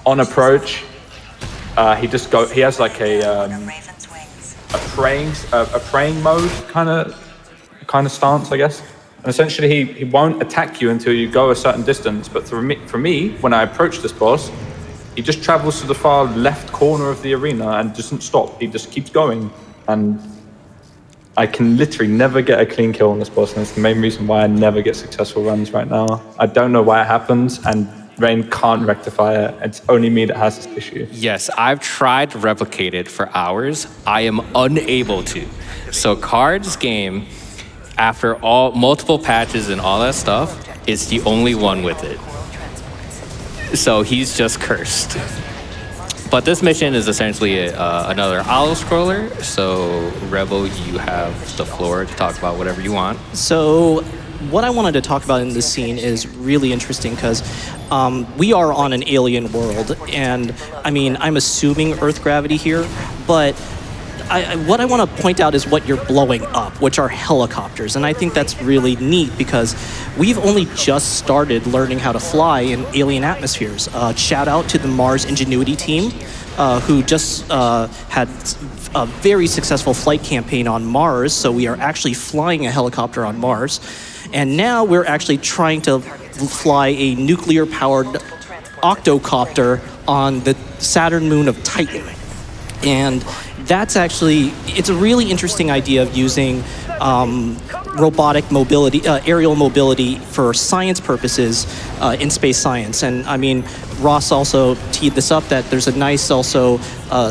Speaker 4: on approach, he has like a praying mode kind of stance, I guess. And essentially, he won't attack you until you go a certain distance. But for me, when I approach this boss, he just travels to the far left corner of the arena and doesn't stop. He just keeps going, and I can literally never get a clean kill on this boss, and it's the main reason why I never get successful runs right now. I don't know why it happens, and Rain can't rectify it. It's only me that has this issue.
Speaker 1: Yes, I've tried to replicate it for hours. I am unable to. So Card's game, after multiple patches and all that stuff, is the only one with it. So he's just cursed. But this mission is essentially another auto-scroller. So Rebel, you have the floor to talk about whatever you want.
Speaker 10: So what I wanted to talk about in this scene is really interesting because we are on an alien world, and I mean, I'm assuming Earth gravity here, but what I want to point out is what you're blowing up, which are helicopters, and I think that's really neat because we've only just started learning how to fly in alien atmospheres. Shout out to the Mars Ingenuity team, who just had a very successful flight campaign on Mars, so we are actually flying a helicopter on Mars. And now we're actually trying to fly a nuclear-powered octocopter on the Saturn moon of Titan. And that's actually, it's a really interesting idea of using robotic mobility, aerial mobility for science purposes in space science. And I mean, Ross also teed this up that there's a nice also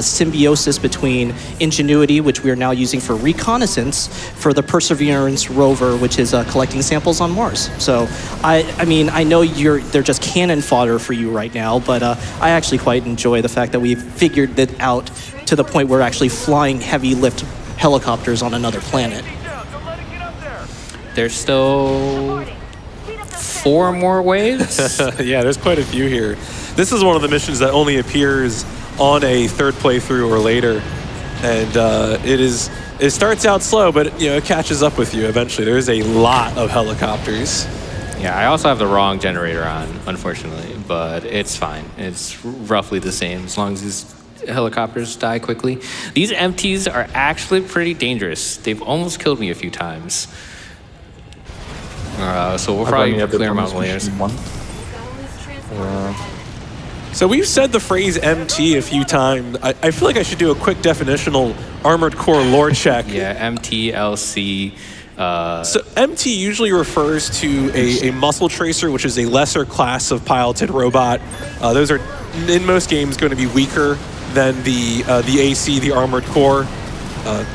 Speaker 10: symbiosis between Ingenuity, which we are now using for reconnaissance, for the Perseverance rover, which is collecting samples on Mars. So I mean, I know they're just cannon fodder for you right now, but I actually quite enjoy the fact that we've figured that out to the point where we're actually flying heavy lift helicopters on another planet.
Speaker 1: There's still 4 more waves.
Speaker 2: Yeah, there's quite a few here. This is one of the missions that only appears on a third playthrough or later, and it starts out slow, but it catches up with you eventually. There's a lot of helicopters.
Speaker 1: Yeah, I also have the wrong generator on, unfortunately, but it's fine. It's roughly the same as long as these helicopters die quickly. These MTs are actually pretty dangerous. They've almost killed me a few times. So we'll probably clear them out later.
Speaker 2: So we've said the phrase MT a few times. I feel like I should do a quick definitional Armored Core lore check.
Speaker 1: Yeah, MTLC.
Speaker 2: So MT usually refers to a muscle tracer, which is a lesser class of piloted robot. Those are, in most games, going to be weaker than the AC, the Armored Core.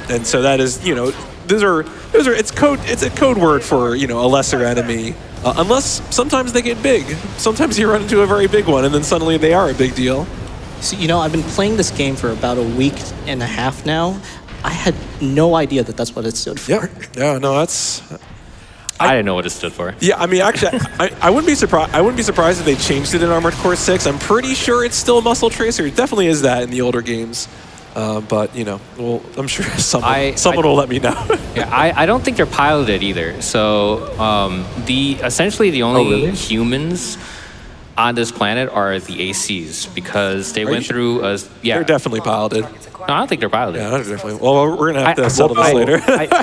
Speaker 2: And so that is, those are it's a code word for a lesser enemy, unless sometimes they get big. Sometimes you run into a very big one, and then suddenly they are a big deal.
Speaker 10: So I've been playing this game for about a week and a half now. I had no idea that that's what it stood for.
Speaker 2: Yeah, no, that's.
Speaker 1: I didn't know what it stood for.
Speaker 2: Yeah, I mean, actually, I wouldn't be surprised. I wouldn't be surprised if they changed it in Armored Core 6. I'm pretty sure it's still Muscle Tracer. It definitely is that in the older games. But well, I'm sure someone will let me know.
Speaker 1: Yeah, I don't think they're piloted either. So essentially the only humans on this planet are the ACs because they went through a
Speaker 2: They're definitely piloted.
Speaker 1: No, I don't think they're piloted.
Speaker 2: Yeah, they're definitely. Well, we're gonna have to settle this later.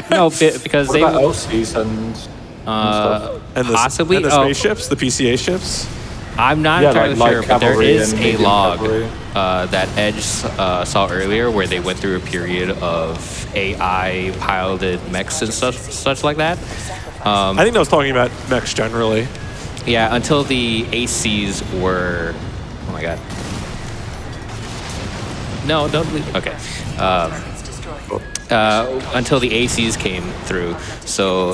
Speaker 1: No, because
Speaker 4: what
Speaker 1: they
Speaker 4: about LCs and stuff?
Speaker 1: possibly
Speaker 2: and the spaceships, the PCA ships.
Speaker 1: I'm not entirely sure, but there is a log
Speaker 4: cavalry.
Speaker 1: that Edge saw earlier where they went through a period of AI piloted mechs and such like that.
Speaker 2: I think I was talking about mechs generally.
Speaker 1: Yeah, until the ACs were. Oh my god. No, don't leave. Okay. Until the ACs came through. So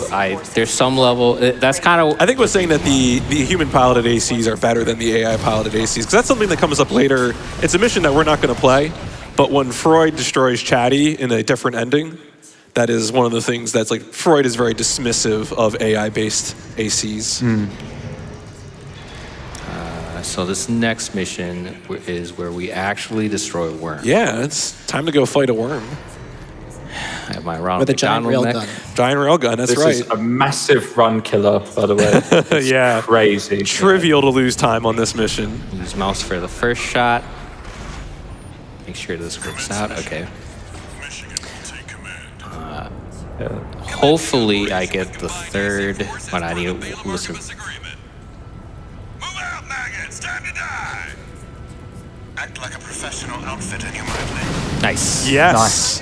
Speaker 1: there's some level. That's kind of.
Speaker 2: I think we're saying that the human piloted ACs are better than the AI piloted ACs because that's something that comes up later. It's a mission that we're not going to play, but when Freud destroys Chatty in a different ending, that is one of the things that's like Freud is very dismissive of AI-based ACs.
Speaker 1: So this next mission is where we actually destroy a worm.
Speaker 2: Yeah, it's time to go fight a worm.
Speaker 1: I have my Ronald
Speaker 10: With a giant
Speaker 1: McDonald
Speaker 10: railgun.
Speaker 1: mech.
Speaker 2: Giant railgun, that's
Speaker 4: This
Speaker 2: right.
Speaker 4: is a massive run killer, by the way. It's
Speaker 2: Yeah.
Speaker 4: crazy.
Speaker 2: Trivial to lose time on this mission.
Speaker 1: Use mouse for the first shot. Make sure this works out. Okay.
Speaker 6: Michigan, take command.
Speaker 1: Hopefully I get the third when I need to listen.
Speaker 6: Disagreement. Move out, maggots! Time to die! Act like a professional outfit in your mind.
Speaker 1: Nice.
Speaker 2: Yes.
Speaker 4: Nice.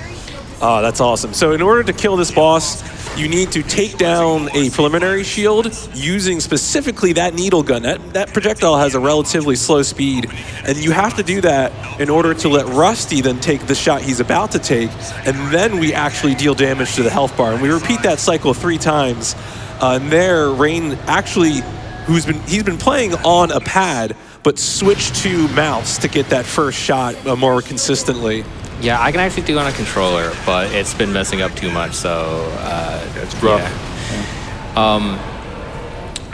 Speaker 2: Oh, that's awesome. So in order to kill this boss, you need to take down a preliminary shield using specifically that needle gun. That projectile has a relatively slow speed, and you have to do that in order to let Rusty then take the shot he's about to take, and then we actually deal damage to the health bar. And we repeat that cycle 3 times. And there, Rain actually, he's been playing on a pad, but switched to mouse to get that first shot more consistently.
Speaker 1: Yeah, I can actually do it on a controller, but it's been messing up too much, so
Speaker 4: It's rough.
Speaker 1: yeah.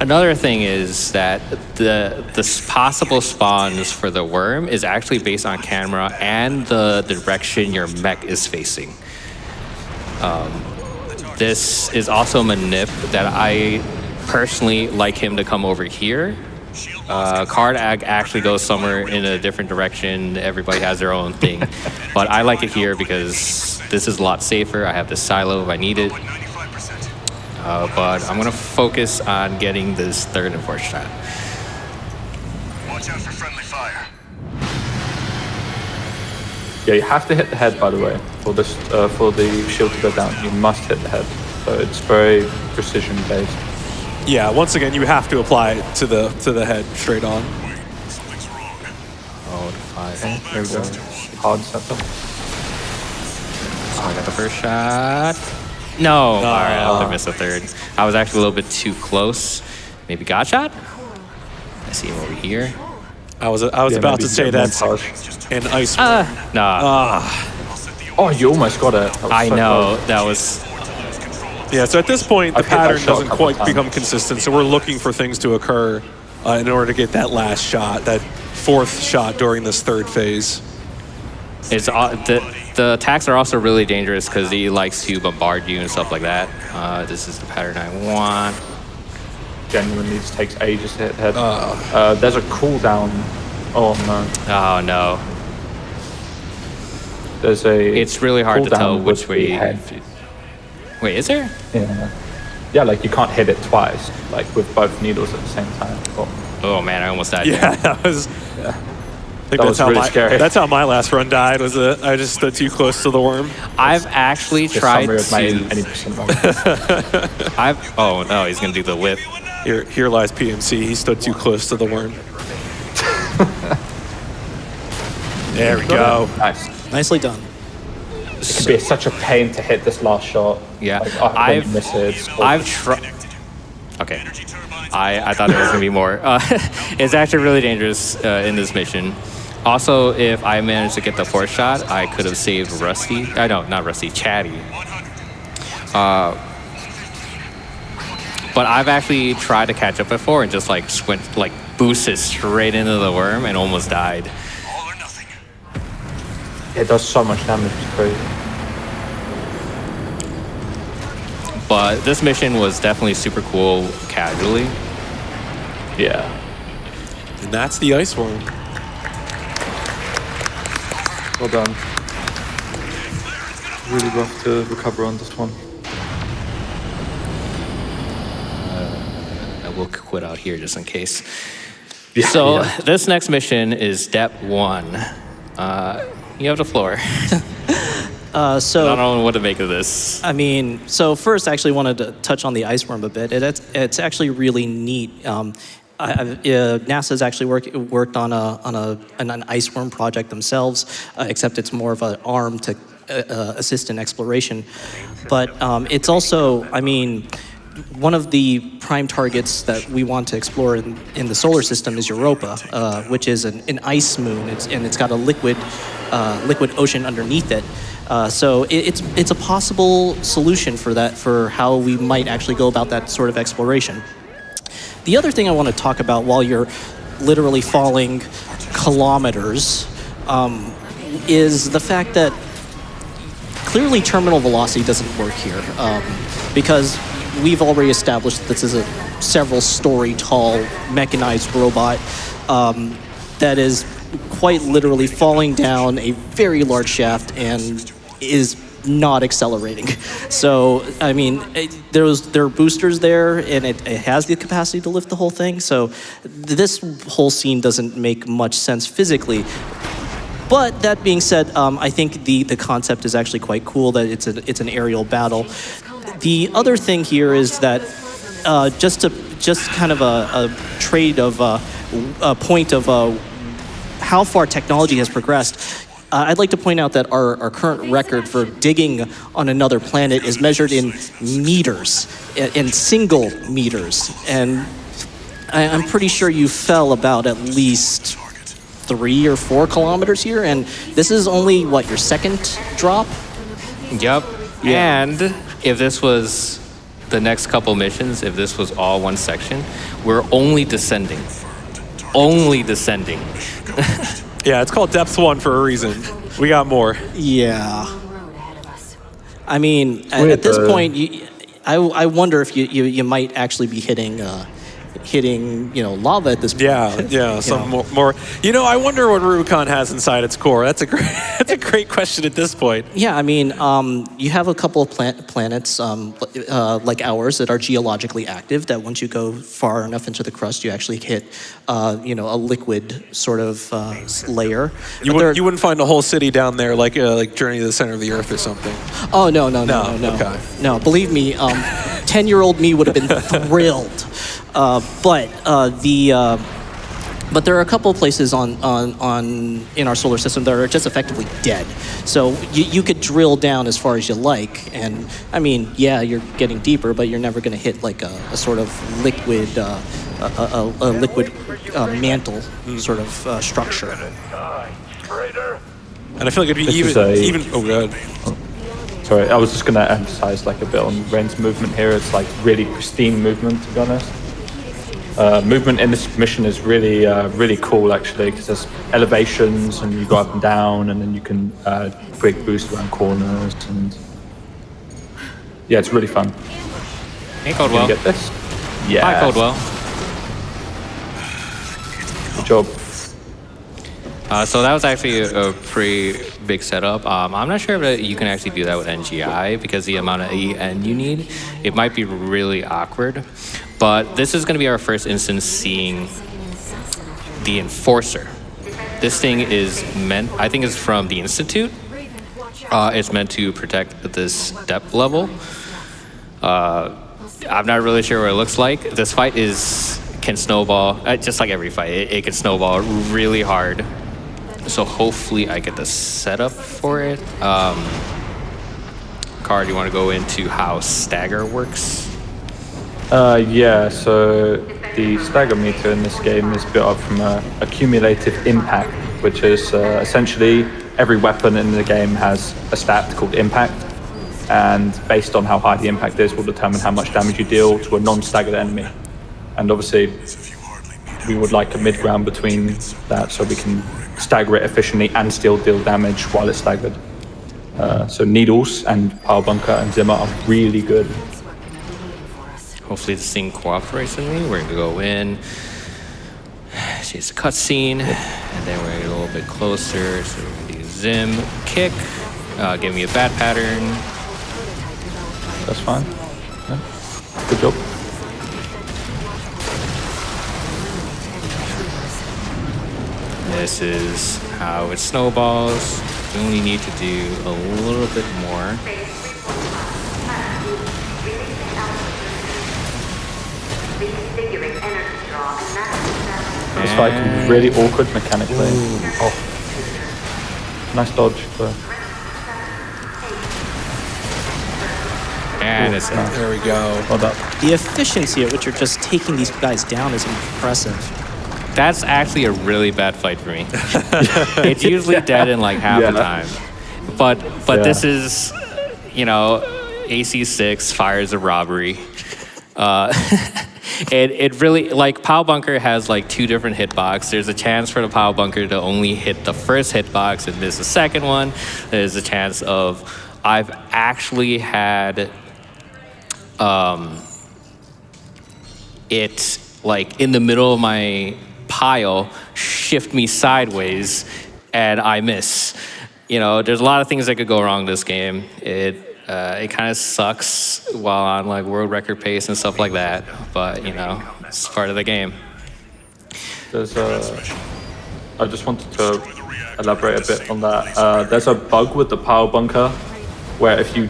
Speaker 1: Another thing is that the possible spawns for the worm is actually based on camera and the direction your mech is facing. This is also a manip that I personally like him to come over here. Cardinal actually goes somewhere in a different direction. Everybody has their own thing. But I like it here because this is a lot safer. I have the silo if I need it. But I'm going to focus on getting this third and fourth shot.
Speaker 6: Watch out for friendly fire.
Speaker 4: Yeah, you have to hit the head, by the way, for this for the shield to go down. You must hit the head. So it's very precision based.
Speaker 2: Yeah, once again, you have to apply it to the head straight on.
Speaker 6: Wait, something's wrong.
Speaker 1: Oh, 5.
Speaker 4: There we go. Hard setup.
Speaker 1: Oh, I got the first shot. No. All right, I missed the third. I was actually a little bit too close. Maybe got shot? I see him over here.
Speaker 2: I was
Speaker 4: Yeah,
Speaker 2: about
Speaker 4: maybe
Speaker 2: to say
Speaker 4: get
Speaker 2: that's
Speaker 4: montage.
Speaker 2: an ice.
Speaker 1: Nah.
Speaker 4: Oh, you almost got it. That was
Speaker 1: I
Speaker 4: so
Speaker 1: know.
Speaker 4: close.
Speaker 1: That was...
Speaker 2: Yeah, so at this point, the
Speaker 4: I've hit that
Speaker 2: pattern
Speaker 4: shot a
Speaker 2: doesn't
Speaker 4: couple
Speaker 2: quite
Speaker 4: times.
Speaker 2: become consistent, so we're looking for things to occur in order to get that last shot, that fourth shot during this third phase.
Speaker 1: It's the attacks are also really dangerous because he likes to bombard you and stuff like that. This is the pattern I want.
Speaker 4: Genuinely just takes ages to hit the head. There's a cooldown. Oh no.
Speaker 1: Oh no.
Speaker 4: There's a.
Speaker 1: It's really hard to
Speaker 4: cooldown
Speaker 1: tell which
Speaker 4: with the
Speaker 1: way.
Speaker 4: head.
Speaker 1: Wait, is there?
Speaker 4: Yeah. Yeah, like you can't hit it twice, like with both needles at the same time.
Speaker 1: Oh man, I almost died.
Speaker 2: Yeah, that was. I think
Speaker 4: That was really scary.
Speaker 2: That's how my last run died. Was that I just stood too close to the worm.
Speaker 1: I've actually
Speaker 4: Just
Speaker 1: tried
Speaker 4: summary of my
Speaker 1: to.
Speaker 4: 80% wrong.
Speaker 1: Oh no, he's gonna do the whip.
Speaker 2: Here lies PMC. He stood too close to the worm. There we go.
Speaker 4: Nice.
Speaker 10: Nicely done.
Speaker 4: It can be such a pain to hit this last shot.
Speaker 1: Yeah,
Speaker 4: Like, when you miss it, it's awful.
Speaker 1: I've tried. Okay, I thought there was gonna be more. It's actually really dangerous in this mission. Also, if I managed to get the fourth shot, I could have saved Rusty. I know, not Rusty, Chatty. But I've actually tried to catch up before and just like boosted straight into the worm and almost died.
Speaker 6: All or nothing.
Speaker 4: It does so much damage, it's crazy.
Speaker 1: But this mission was definitely super cool casually.
Speaker 4: Yeah.
Speaker 2: And that's the ice worm.
Speaker 4: Well done. Really rough to recover on this one.
Speaker 1: I will quit out here just in case.
Speaker 4: Yeah,
Speaker 1: So
Speaker 4: yeah.
Speaker 1: this next mission is Dep 1. You have the floor. I
Speaker 10: So
Speaker 1: don't know what to make of this.
Speaker 10: I mean, so first, I actually wanted to touch on the ice worm a bit. It's actually really neat. NASA's actually worked on an ice worm project themselves, except it's more of an arm to assist in exploration. But it's also, I mean, one of the prime targets that we want to explore in the solar system is Europa, which is an ice moon. It's got a liquid ocean underneath it. So it's a possible solution for that, for how we might actually go about that sort of exploration. The other thing I want to talk about while you're literally falling kilometers is the fact that clearly terminal velocity doesn't work here because we've already established that this is a several-story tall mechanized robot that is quite literally falling down a very large shaft and is not accelerating. So, I mean, there are boosters there, and it has the capacity to lift the whole thing. So this whole scene doesn't make much sense physically. But that being said, I think the concept is actually quite cool, that it's an aerial battle. The other thing here is that just kind of a trade of a point of how far technology has progressed. I'd like to point out that our current record for digging on another planet is measured in meters, in single meters. And I'm pretty sure you fell about at least 3 or 4 kilometers here, and this is only, what, your second drop?
Speaker 1: Yep. Yeah. And if this was the next couple missions, if this was all one section, we're only descending. Only descending.
Speaker 2: Yeah, it's called Depth 1 for a reason. We got more.
Speaker 10: Yeah. I mean, at this point, I wonder if you might actually be hitting lava at this point.
Speaker 2: Yeah, some more. I wonder what Rubicon has inside its core. That's a great question at this point.
Speaker 10: Yeah, I mean, you have a couple of planets like ours that are geologically active. That once you go far enough into the crust, you actually hit, a liquid sort of layer.
Speaker 2: You wouldn't find a whole city down there like Journey to the Center of the Earth or something.
Speaker 10: Oh no.
Speaker 2: Okay.
Speaker 10: No, believe me, 10-year-old me would have been thrilled. But there are a couple of places in our solar system that are just effectively dead. So you could drill down as far as you like, and I mean, yeah, you're getting deeper, but you're never going to hit like a sort of liquid, liquid mantle sort of structure.
Speaker 2: And I feel like it'd be even. Oh god.
Speaker 4: Sorry, I was just going to emphasize like a bit on Ren's movement here. It's like really pristine movement, to be honest. Movement in this mission is really, really cool actually, because there's elevations and you go up and down, and then you can quick boost around corners, and yeah, it's really fun.
Speaker 1: Hey, Coldwell.
Speaker 4: Get this? Yeah.
Speaker 1: Hi, Coldwell.
Speaker 4: Good job.
Speaker 1: So that was actually a pretty big setup. I'm not sure if you can actually do that with NGI because the amount of EN you need, it might be really awkward. But this is going to be our first instance seeing the Enforcer. This thing is I think it's from the Institute. It's meant to protect this depth level. I'm not really sure what it looks like. This fight can snowball, just like every fight. It can snowball really hard. So hopefully I get the setup for it. Card, you want to go into how stagger works?
Speaker 4: Yeah, so the stagger meter in this game is built up from a cumulative impact, which is essentially every weapon in the game has a stat called impact, and based on how high the impact is will determine how much damage you deal to a non-staggered enemy. And obviously we would like a mid-ground between that so we can stagger it efficiently and still deal damage while it's staggered. So Needles and Power Bunker and Zimmer are really good.
Speaker 1: Hopefully this thing cooperates with me. We're going to go in. It's a cutscene, and then we're going to get a little bit closer. So we're going to do Zim, kick, give me a bad pattern.
Speaker 4: That's fine. Yeah. Good job.
Speaker 1: This is how it snowballs. We only need to do a little bit more.
Speaker 4: This fight can be really awkward mechanically. Oh. Nice dodge. But...
Speaker 1: And it's
Speaker 2: there we go.
Speaker 4: Well done.
Speaker 10: The efficiency at which you're just taking these guys down is impressive.
Speaker 1: That's actually a really bad fight for me. It's usually dead in like half the time. But this is, AC6, Fires of Robbery. It really, like, Power Bunker has like 2 different hitbox. There's a chance for the Power Bunker to only hit the first hitbox and miss the second one. There's a chance of I've actually had it like in the middle of my pile shift me sideways and I miss. You know, there's a lot of things that could go wrong in this game. It kind of sucks while on like world record pace and stuff like that, but you know, it's part of the game.
Speaker 4: There's I just wanted to elaborate a bit on that. There's a bug with the power bunker where if you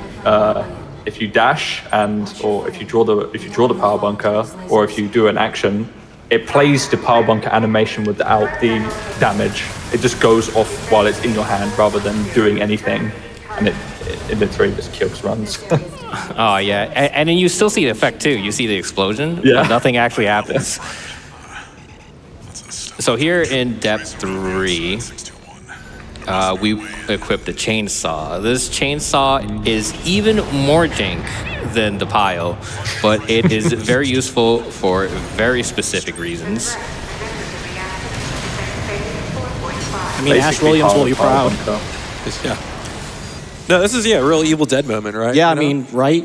Speaker 4: dash or if you draw the power bunker or if you do an action, it plays the power bunker animation without the damage. It just goes off while it's in your hand rather than doing anything, and it literally just kills runs.
Speaker 1: Oh yeah, and then you still see the effect too. You see the explosion, but nothing actually happens. So here in depth 3, we equipped a chainsaw. This chainsaw is even more jank than the pile, but it is very useful for very specific reasons.
Speaker 10: I mean, Ash Williams will be proud.
Speaker 2: Yeah. No, this is, a real Evil Dead moment, right?
Speaker 10: Yeah,
Speaker 2: you know?
Speaker 10: I mean, right?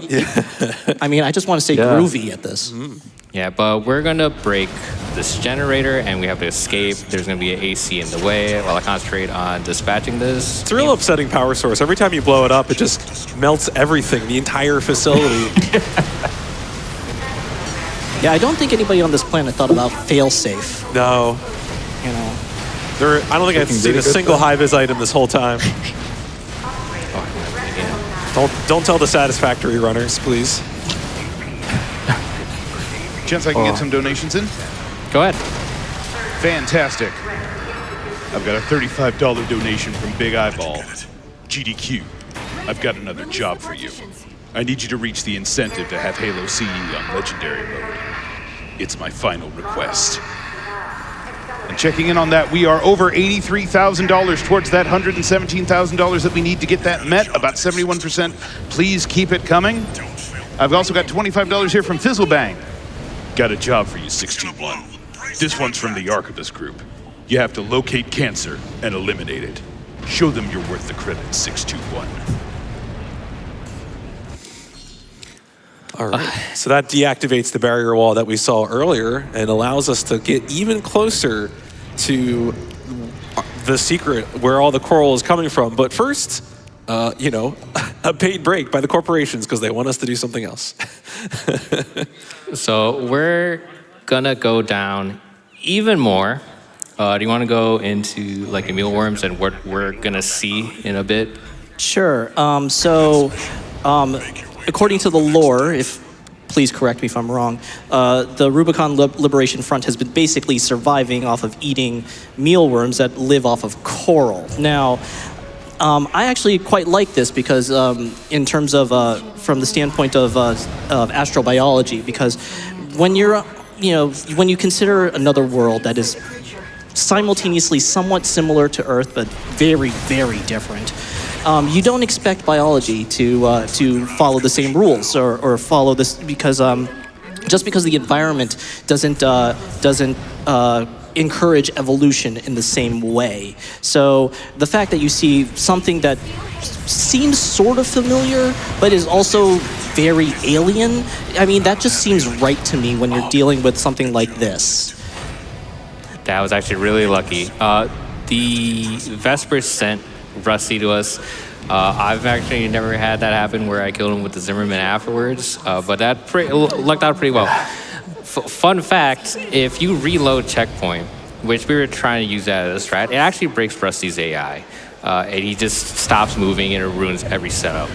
Speaker 10: I mean, I just want to say groovy at this.
Speaker 1: Yeah, but we're gonna break this generator and we have to escape. There's gonna be an AC in the way while I concentrate on dispatching this.
Speaker 2: It's a real upsetting power source. Every time you blow it up, it just melts everything, the entire facility.
Speaker 10: Yeah, I don't think anybody on this planet thought about fail-safe.
Speaker 2: No.
Speaker 10: You know.
Speaker 2: I don't think I've seen a single high-vis item this whole time. Don't tell the satisfactory runners, please.
Speaker 5: Chance I can get some donations in?
Speaker 1: Go ahead.
Speaker 5: Fantastic. I've got a $35 donation from Big Eyeball. GDQ, I've got another job for you. I need you to reach the incentive to have Halo CE on Legendary mode. It's my final request. And checking in on that, we are over $83,000 towards that $117,000 that we need to get that met, about 71%. Please keep it coming. I've also got $25 here from Fizzlebang. Got a job for you, 621. This one's from the Archivist Group. You have to locate cancer and eliminate it. Show them you're worth the credit, 621.
Speaker 2: All right. So that deactivates the barrier wall that we saw earlier and allows us to get even closer to the secret where all the coral is coming from. But first, a paid break by the corporations because they want us to do something else.
Speaker 1: So we're gonna go down even more. Do you want to go into like the mealworms and what we're gonna see in a bit?
Speaker 10: Sure. According to the lore, please correct me if I'm wrong, the Rubicon Liberation Front has been basically surviving off of eating mealworms that live off of coral. Now, I actually quite like this because in terms of, from the standpoint of astrobiology, because when when you consider another world that is simultaneously somewhat similar to Earth, but very, very different, you don't expect biology to follow the same rules or follow this because just because the environment doesn't encourage evolution in the same way. So the fact that you see something that seems sort of familiar but is also very alien, I mean, that just seems right to me when you're dealing with something like this.
Speaker 1: That was actually really lucky. The Vespers sent Rusty to us. I've actually never had that happen where I killed him with the Zimmerman afterwards, but that lucked out pretty well. Fun fact, if you reload checkpoint, which we were trying to use that as a strat, it actually breaks Rusty's AI. And he just stops moving and it ruins every setup.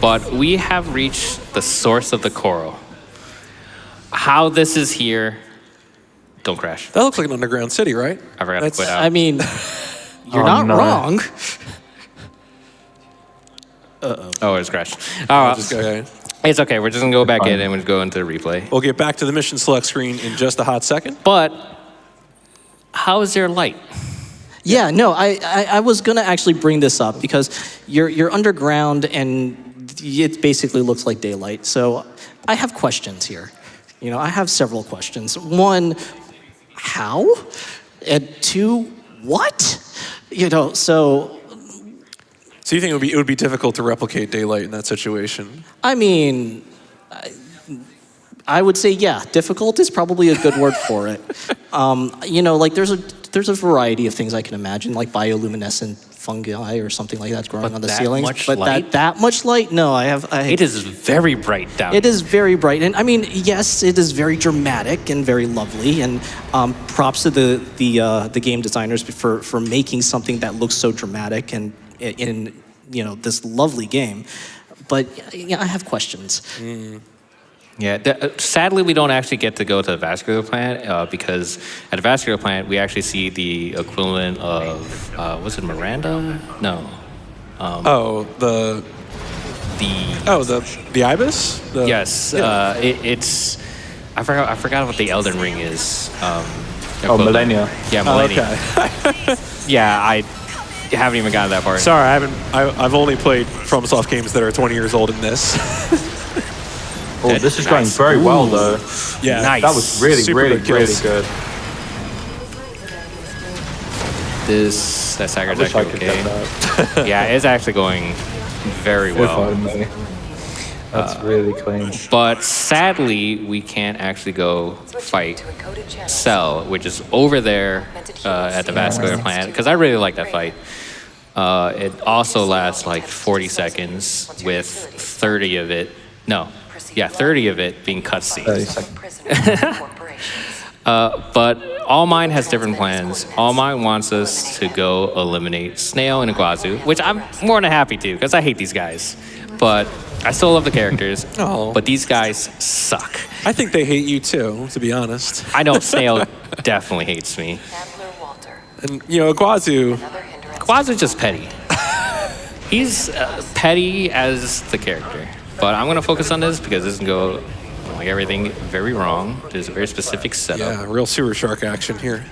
Speaker 1: But we have reached the source of the coral. How this is here, don't crash.
Speaker 2: That looks like an underground city, right?
Speaker 1: I forgot to put out.
Speaker 10: I mean, you're not wrong.
Speaker 1: Oh, it's crashed.
Speaker 2: Just go ahead.
Speaker 1: It's okay. We're just going to go back in and we'll go into the replay.
Speaker 2: We'll get back to the mission select screen in just a hot second.
Speaker 1: But how is there light?
Speaker 10: Yeah, no, I was gonna actually bring this up because you're underground and it basically looks like daylight. So I have questions here. I have several questions. One, how? And two, what?
Speaker 2: So you think it would be difficult to replicate daylight in that situation?
Speaker 10: I mean, I would say, yeah, difficult is probably a good word for it. You know, like there's a variety of things I can imagine, like bioluminescent fungi or something like that's growing on the ceilings. But that much light? No,
Speaker 1: It is very bright down.
Speaker 10: It is very bright, and I mean, yes, it is very dramatic and very lovely. And props to the game designers for making something that looks so dramatic and in this lovely game. But yeah, I have questions.
Speaker 1: Yeah, sadly, we don't actually get to go to the vascular plant because at the vascular plant, we actually see the equivalent of, was it Miranda? No.
Speaker 2: The ibis?
Speaker 1: Yes, it's, I forgot what the Elden Ring is.
Speaker 4: Millennia.
Speaker 1: Yeah, Millennia.
Speaker 2: Okay.
Speaker 1: Yeah, I haven't even gotten that far.
Speaker 2: Sorry, I've only played FromSoft games that are 20 years old in this.
Speaker 4: Oh, this is going very well, though.
Speaker 2: Yeah,
Speaker 1: nice.
Speaker 4: That was really,
Speaker 2: Super
Speaker 4: really,
Speaker 2: good
Speaker 4: really
Speaker 2: kills.
Speaker 4: good.
Speaker 1: That Sagar's
Speaker 4: I wish I
Speaker 1: actually
Speaker 4: could get
Speaker 1: okay.
Speaker 4: that.
Speaker 1: Yeah, it's actually going very well.
Speaker 4: If only. That's really clean.
Speaker 1: But sadly, we can't actually go fight Cell, which is over there at the vascular plant, because I really like that fight. It also lasts like 40 seconds with 30 of it. No, yeah, 30 of it being cutscene.
Speaker 4: 30 seconds.
Speaker 1: But All Mine has different plans. All Mine wants us to go eliminate Snail and Iguazu, which I'm more than happy to, because I hate these guys. But I still love the characters.
Speaker 2: Oh.
Speaker 1: But these guys suck.
Speaker 2: I think they hate you too, to be honest.
Speaker 1: I know Snail definitely hates me.
Speaker 2: And Iguazu.
Speaker 1: Iguazu's just petty. He's petty as the character. But I'm going to focus on this because this can go like everything very wrong. There's a very specific setup.
Speaker 2: Yeah, real sewer shark action here.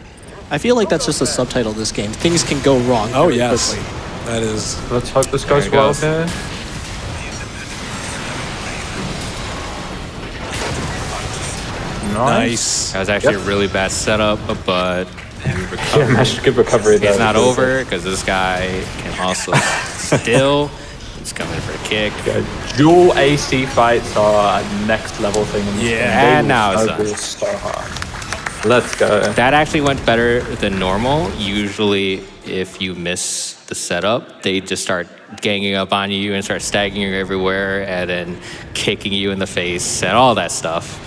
Speaker 10: I feel like that's just a subtitle of this game. Things can go wrong.
Speaker 2: Oh,
Speaker 10: very
Speaker 2: yes.
Speaker 10: quickly.
Speaker 2: That is.
Speaker 4: Let's hope this goes well here.
Speaker 2: Nice.
Speaker 1: That was actually a really bad setup, but
Speaker 4: Yeah, good recovery there.
Speaker 1: it's not over because this guy can also still. He's coming for a kick.
Speaker 4: Yeah, dual AC fights are a next level thing. In this game.
Speaker 1: and
Speaker 4: They
Speaker 1: now
Speaker 4: will
Speaker 1: it's
Speaker 4: snowball so hard. Let's go.
Speaker 1: That actually went better than normal. Usually, if you miss the setup, they just start ganging up on you and start staggering you everywhere and then kicking you in the face and all that stuff.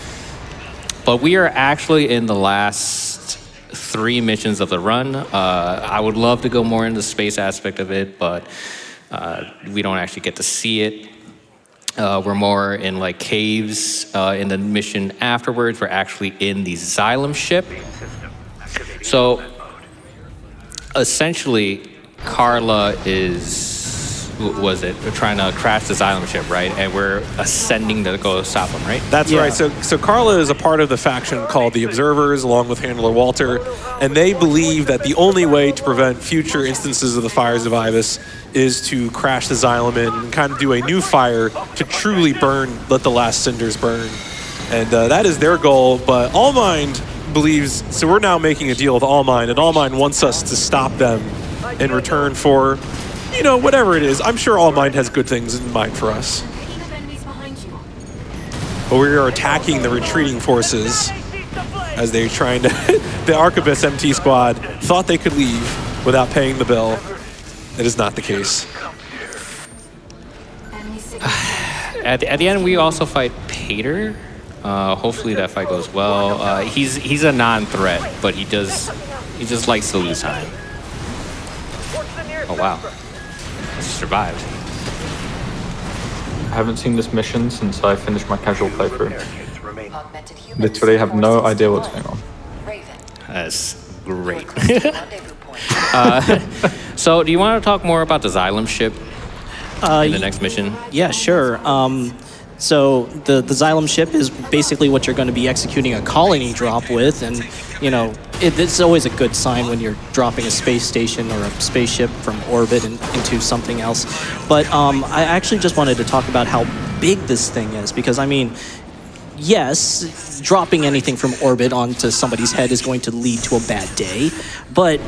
Speaker 1: But we are actually in the last 3 missions of the run. I would love to go more into the space aspect of it, but we don't actually get to see it. We're more in like caves. In the mission afterwards, we're actually in the Xylem ship. So essentially, Carla we're trying to crash the Xylem ship, right? And we're ascending to go stop them, right?
Speaker 2: That's right. So Carla is a part of the faction called the Observers, along with Handler Walter, and they believe that the only way to prevent future instances of the fires of Ibis is to crash the Xylem and kind of do a new fire to truly let the last cinders burn. And that is their goal, but All Mind believes, so we're now making a deal with All Mind, and All Mind wants us to stop them in return for, whatever it is. I'm sure All Mind has good things in mind for us. But we are attacking the retreating forces as they're trying to... The Arquebus MT squad thought they could leave without paying the bill. It is not the case.
Speaker 1: At the end, we also fight Pater. Hopefully that fight goes well. He's a non-threat, but he just likes to lose time. Oh wow, he survived.
Speaker 4: I haven't seen this mission since I finished my casual playthrough. Literally have no idea what's going on.
Speaker 1: That's great. So, do you want to talk more about the Xylem ship in the next mission?
Speaker 10: Yeah, sure. So the Xylem ship is basically what you're going to be executing a colony drop with, and it's always a good sign when you're dropping a space station or a spaceship from orbit into something else. But I actually just wanted to talk about how big this thing is, because yes, dropping anything from orbit onto somebody's head is going to lead to a bad day, but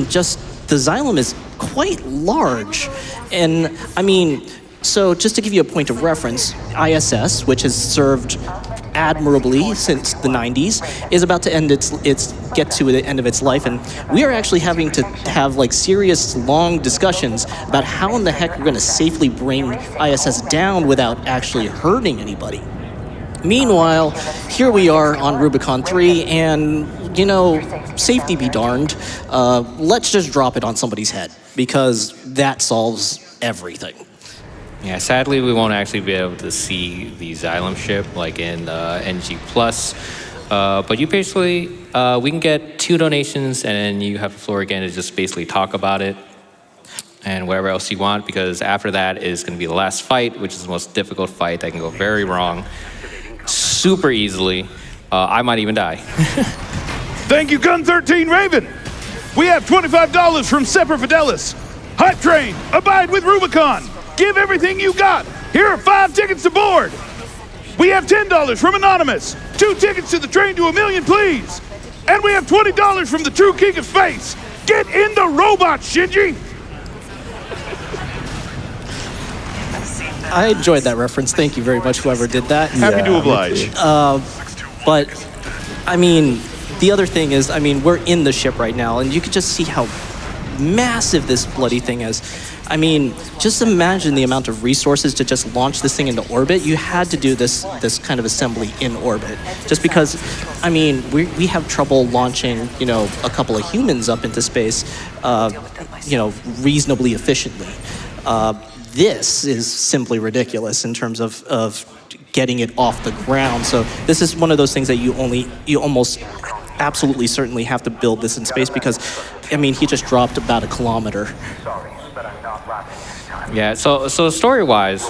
Speaker 10: just the Xylem is quite large. And I mean, so just to give you a point of reference, ISS, which has served admirably since the 90s, is about to end get to the end of its life, and we are actually having to have like serious long discussions about how in the heck we're going to safely bring ISS down without actually hurting anybody. Meanwhile, here we are on Rubicon 3, and, you know, safety be darned, let's just drop it on somebody's head, because that solves everything.
Speaker 1: Yeah, sadly, we won't actually be able to see the Xylem ship like in NG+. But you basically, we can get 2 donations, and then you have the floor again to just basically talk about it and whatever else you want, because after that is going to be the last fight, which is the most difficult fight that can go very wrong super easily. I might even die.
Speaker 5: Thank you, Gun 13 Raven. We have $25 from Semper Fidelis. Hype Train, abide with Rubicon. Give everything you got. Here are 5 tickets to board. We have $10 from Anonymous. 2 tickets to the train to $1 million, please. And we have $20 from the True King of Space. Get in the robot, Shinji.
Speaker 10: I enjoyed that reference. Thank you very much, whoever did that.
Speaker 5: Happy to oblige.
Speaker 10: But, I mean, the other thing is, I mean, we're in the ship right now, and you can just see how massive this bloody thing is. I mean, just imagine the amount of resources to just launch this thing into orbit. You had to do this kind of assembly in orbit, just because, I mean, we have trouble launching, you know, a couple of humans up into space, you know, reasonably efficiently. This is simply ridiculous in terms of getting it off the ground. So this is one of those things that you almost absolutely certainly have to build this in space, because, I mean, he just dropped about 1 kilometer.
Speaker 1: Yeah, so story-wise,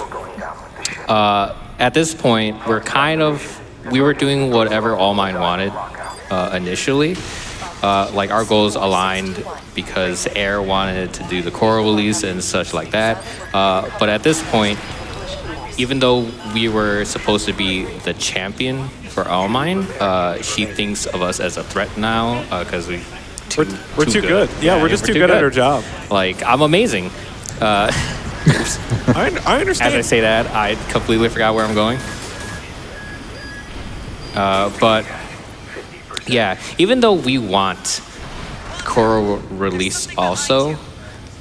Speaker 1: at this point, we were doing whatever All Mine wanted initially. Like, our goals aligned because Air wanted to do the coral release and such like that. But at this point, even though we were supposed to be the champion for All Mine, she thinks of us as a threat now because we're
Speaker 2: too good. Yeah, we're just too good at our job.
Speaker 1: Like, I'm amazing.
Speaker 2: I understand.
Speaker 1: As I say that, I completely forgot where I'm going. But yeah, even though we want coral release also,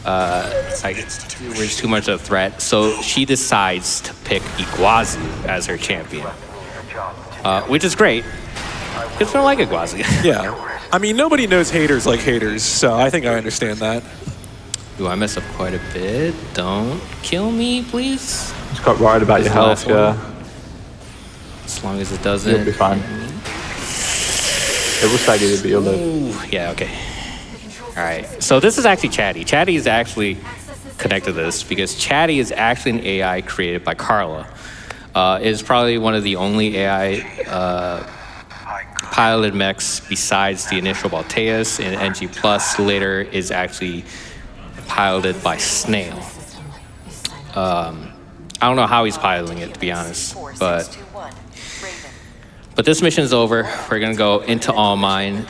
Speaker 1: we're just too much of a threat. So she decides to pick Iguazu as her champion, which is great. Because I don't like Iguazu.
Speaker 2: Yeah. I mean, nobody knows haters like haters, so I think I understand that.
Speaker 1: Ooh, I mess up quite a bit. Don't kill me, please.
Speaker 4: Just got worried about your health, yeah.
Speaker 1: As long as it doesn't.
Speaker 4: You'll be fine. It will stagger you, but you'll live.
Speaker 1: Ooh, yeah, okay. All right. So this is actually Chatty. Chatty is actually connected to this because Chatty is actually an AI created by Carla. It is probably one of the only AI piloted mechs besides the initial Balteus and NG Plus. Later is actually piloted by Snail. I don't know how he's piloting it, to be honest, but this mission is over. We're gonna go into All Mine.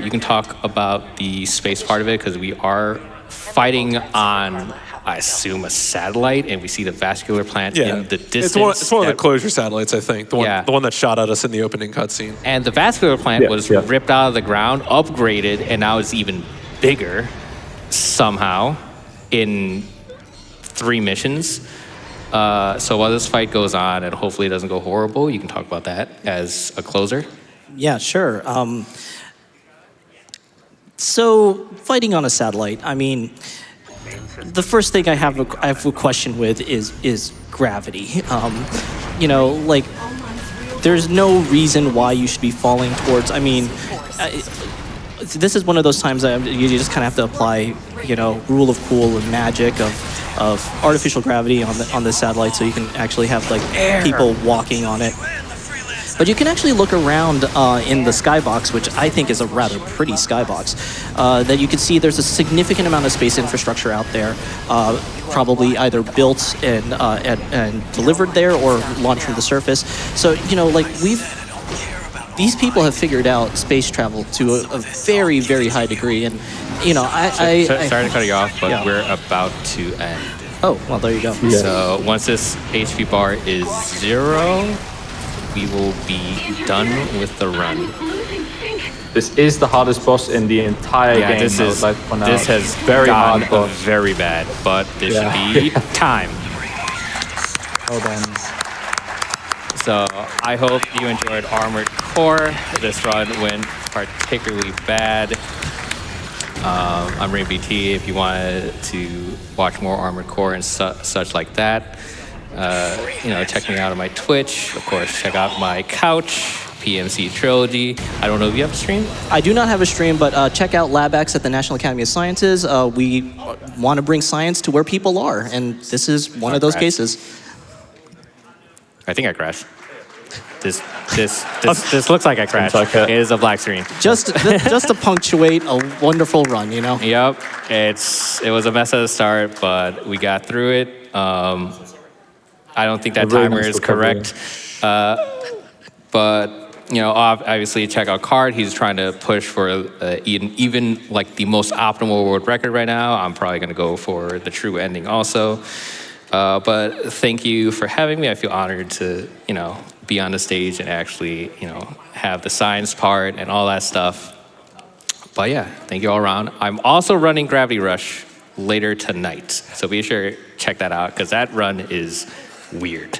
Speaker 1: You can talk about the space part of it because we are fighting on, I assume, a satellite, and we see the vascular plant in the distance.
Speaker 2: It's one of the closure satellites, I think. The one that shot at us in the opening cutscene.
Speaker 1: And the vascular plant was ripped out of the ground, upgraded, and now it's even bigger somehow in 3 missions. So while this fight goes on, and hopefully it doesn't go horrible, you can talk about that as a closer.
Speaker 10: Yeah, sure. So fighting on a satellite, I mean, the first thing I have a question with is gravity. You know, like, there's no reason why you should be falling towards. I mean, this is one of those times that you just kind of have to apply, you know, rule of cool and magic of artificial gravity on the satellite, so you can actually have like people walking on it. But you can actually look around in the skybox, which I think is a rather pretty skybox, that you can see there's a significant amount of space infrastructure out there, probably either built and delivered there or launched from the surface. So, you know, like, these people have figured out space travel to a very, very high degree. And, you know,
Speaker 1: Sorry to cut you off, but
Speaker 10: Yeah.
Speaker 1: we're about to end.
Speaker 10: Oh, well, there you go.
Speaker 1: So once this HP bar is 0, we will be done with the run.
Speaker 4: This is the hardest boss in the entire
Speaker 1: Yeah,
Speaker 4: game.
Speaker 1: this
Speaker 4: I would
Speaker 1: is
Speaker 4: like to point out.
Speaker 1: this has
Speaker 4: very
Speaker 1: gotten
Speaker 4: hard boss.
Speaker 1: very bad, but this
Speaker 4: Yeah.
Speaker 1: should be time.
Speaker 4: Hold on.
Speaker 1: So I hope you enjoyed Armored Core. This run went particularly bad. I'm Ray BT. If you wanted to watch more Armored Core and such like that, check me out on my Twitch. Of course, check out my couch, pmcTrilogy. I don't know if you have a stream.
Speaker 10: I do not have a stream, but check out LabX at the National Academy of Sciences. We want to bring science to where people are, and this is one of those cases.
Speaker 1: I think I crashed. This looks like I crashed.
Speaker 4: like it.
Speaker 1: It is a black screen.
Speaker 10: Just to punctuate a wonderful run, you know?
Speaker 1: Yep, it was a mess at the start, but we got through it. I don't think that
Speaker 4: A really
Speaker 1: timer
Speaker 4: nice
Speaker 1: is
Speaker 4: recovery.
Speaker 1: correct, but obviously check out Card. He's trying to push for even like the most optimal world record right now. I'm probably gonna go for the true ending also. But thank you for having me. I feel honored to be on the stage and actually have the science part and all that stuff. But yeah, thank you all around. I'm also running Gravity Rush later tonight, so be sure to check that out because that run is weird.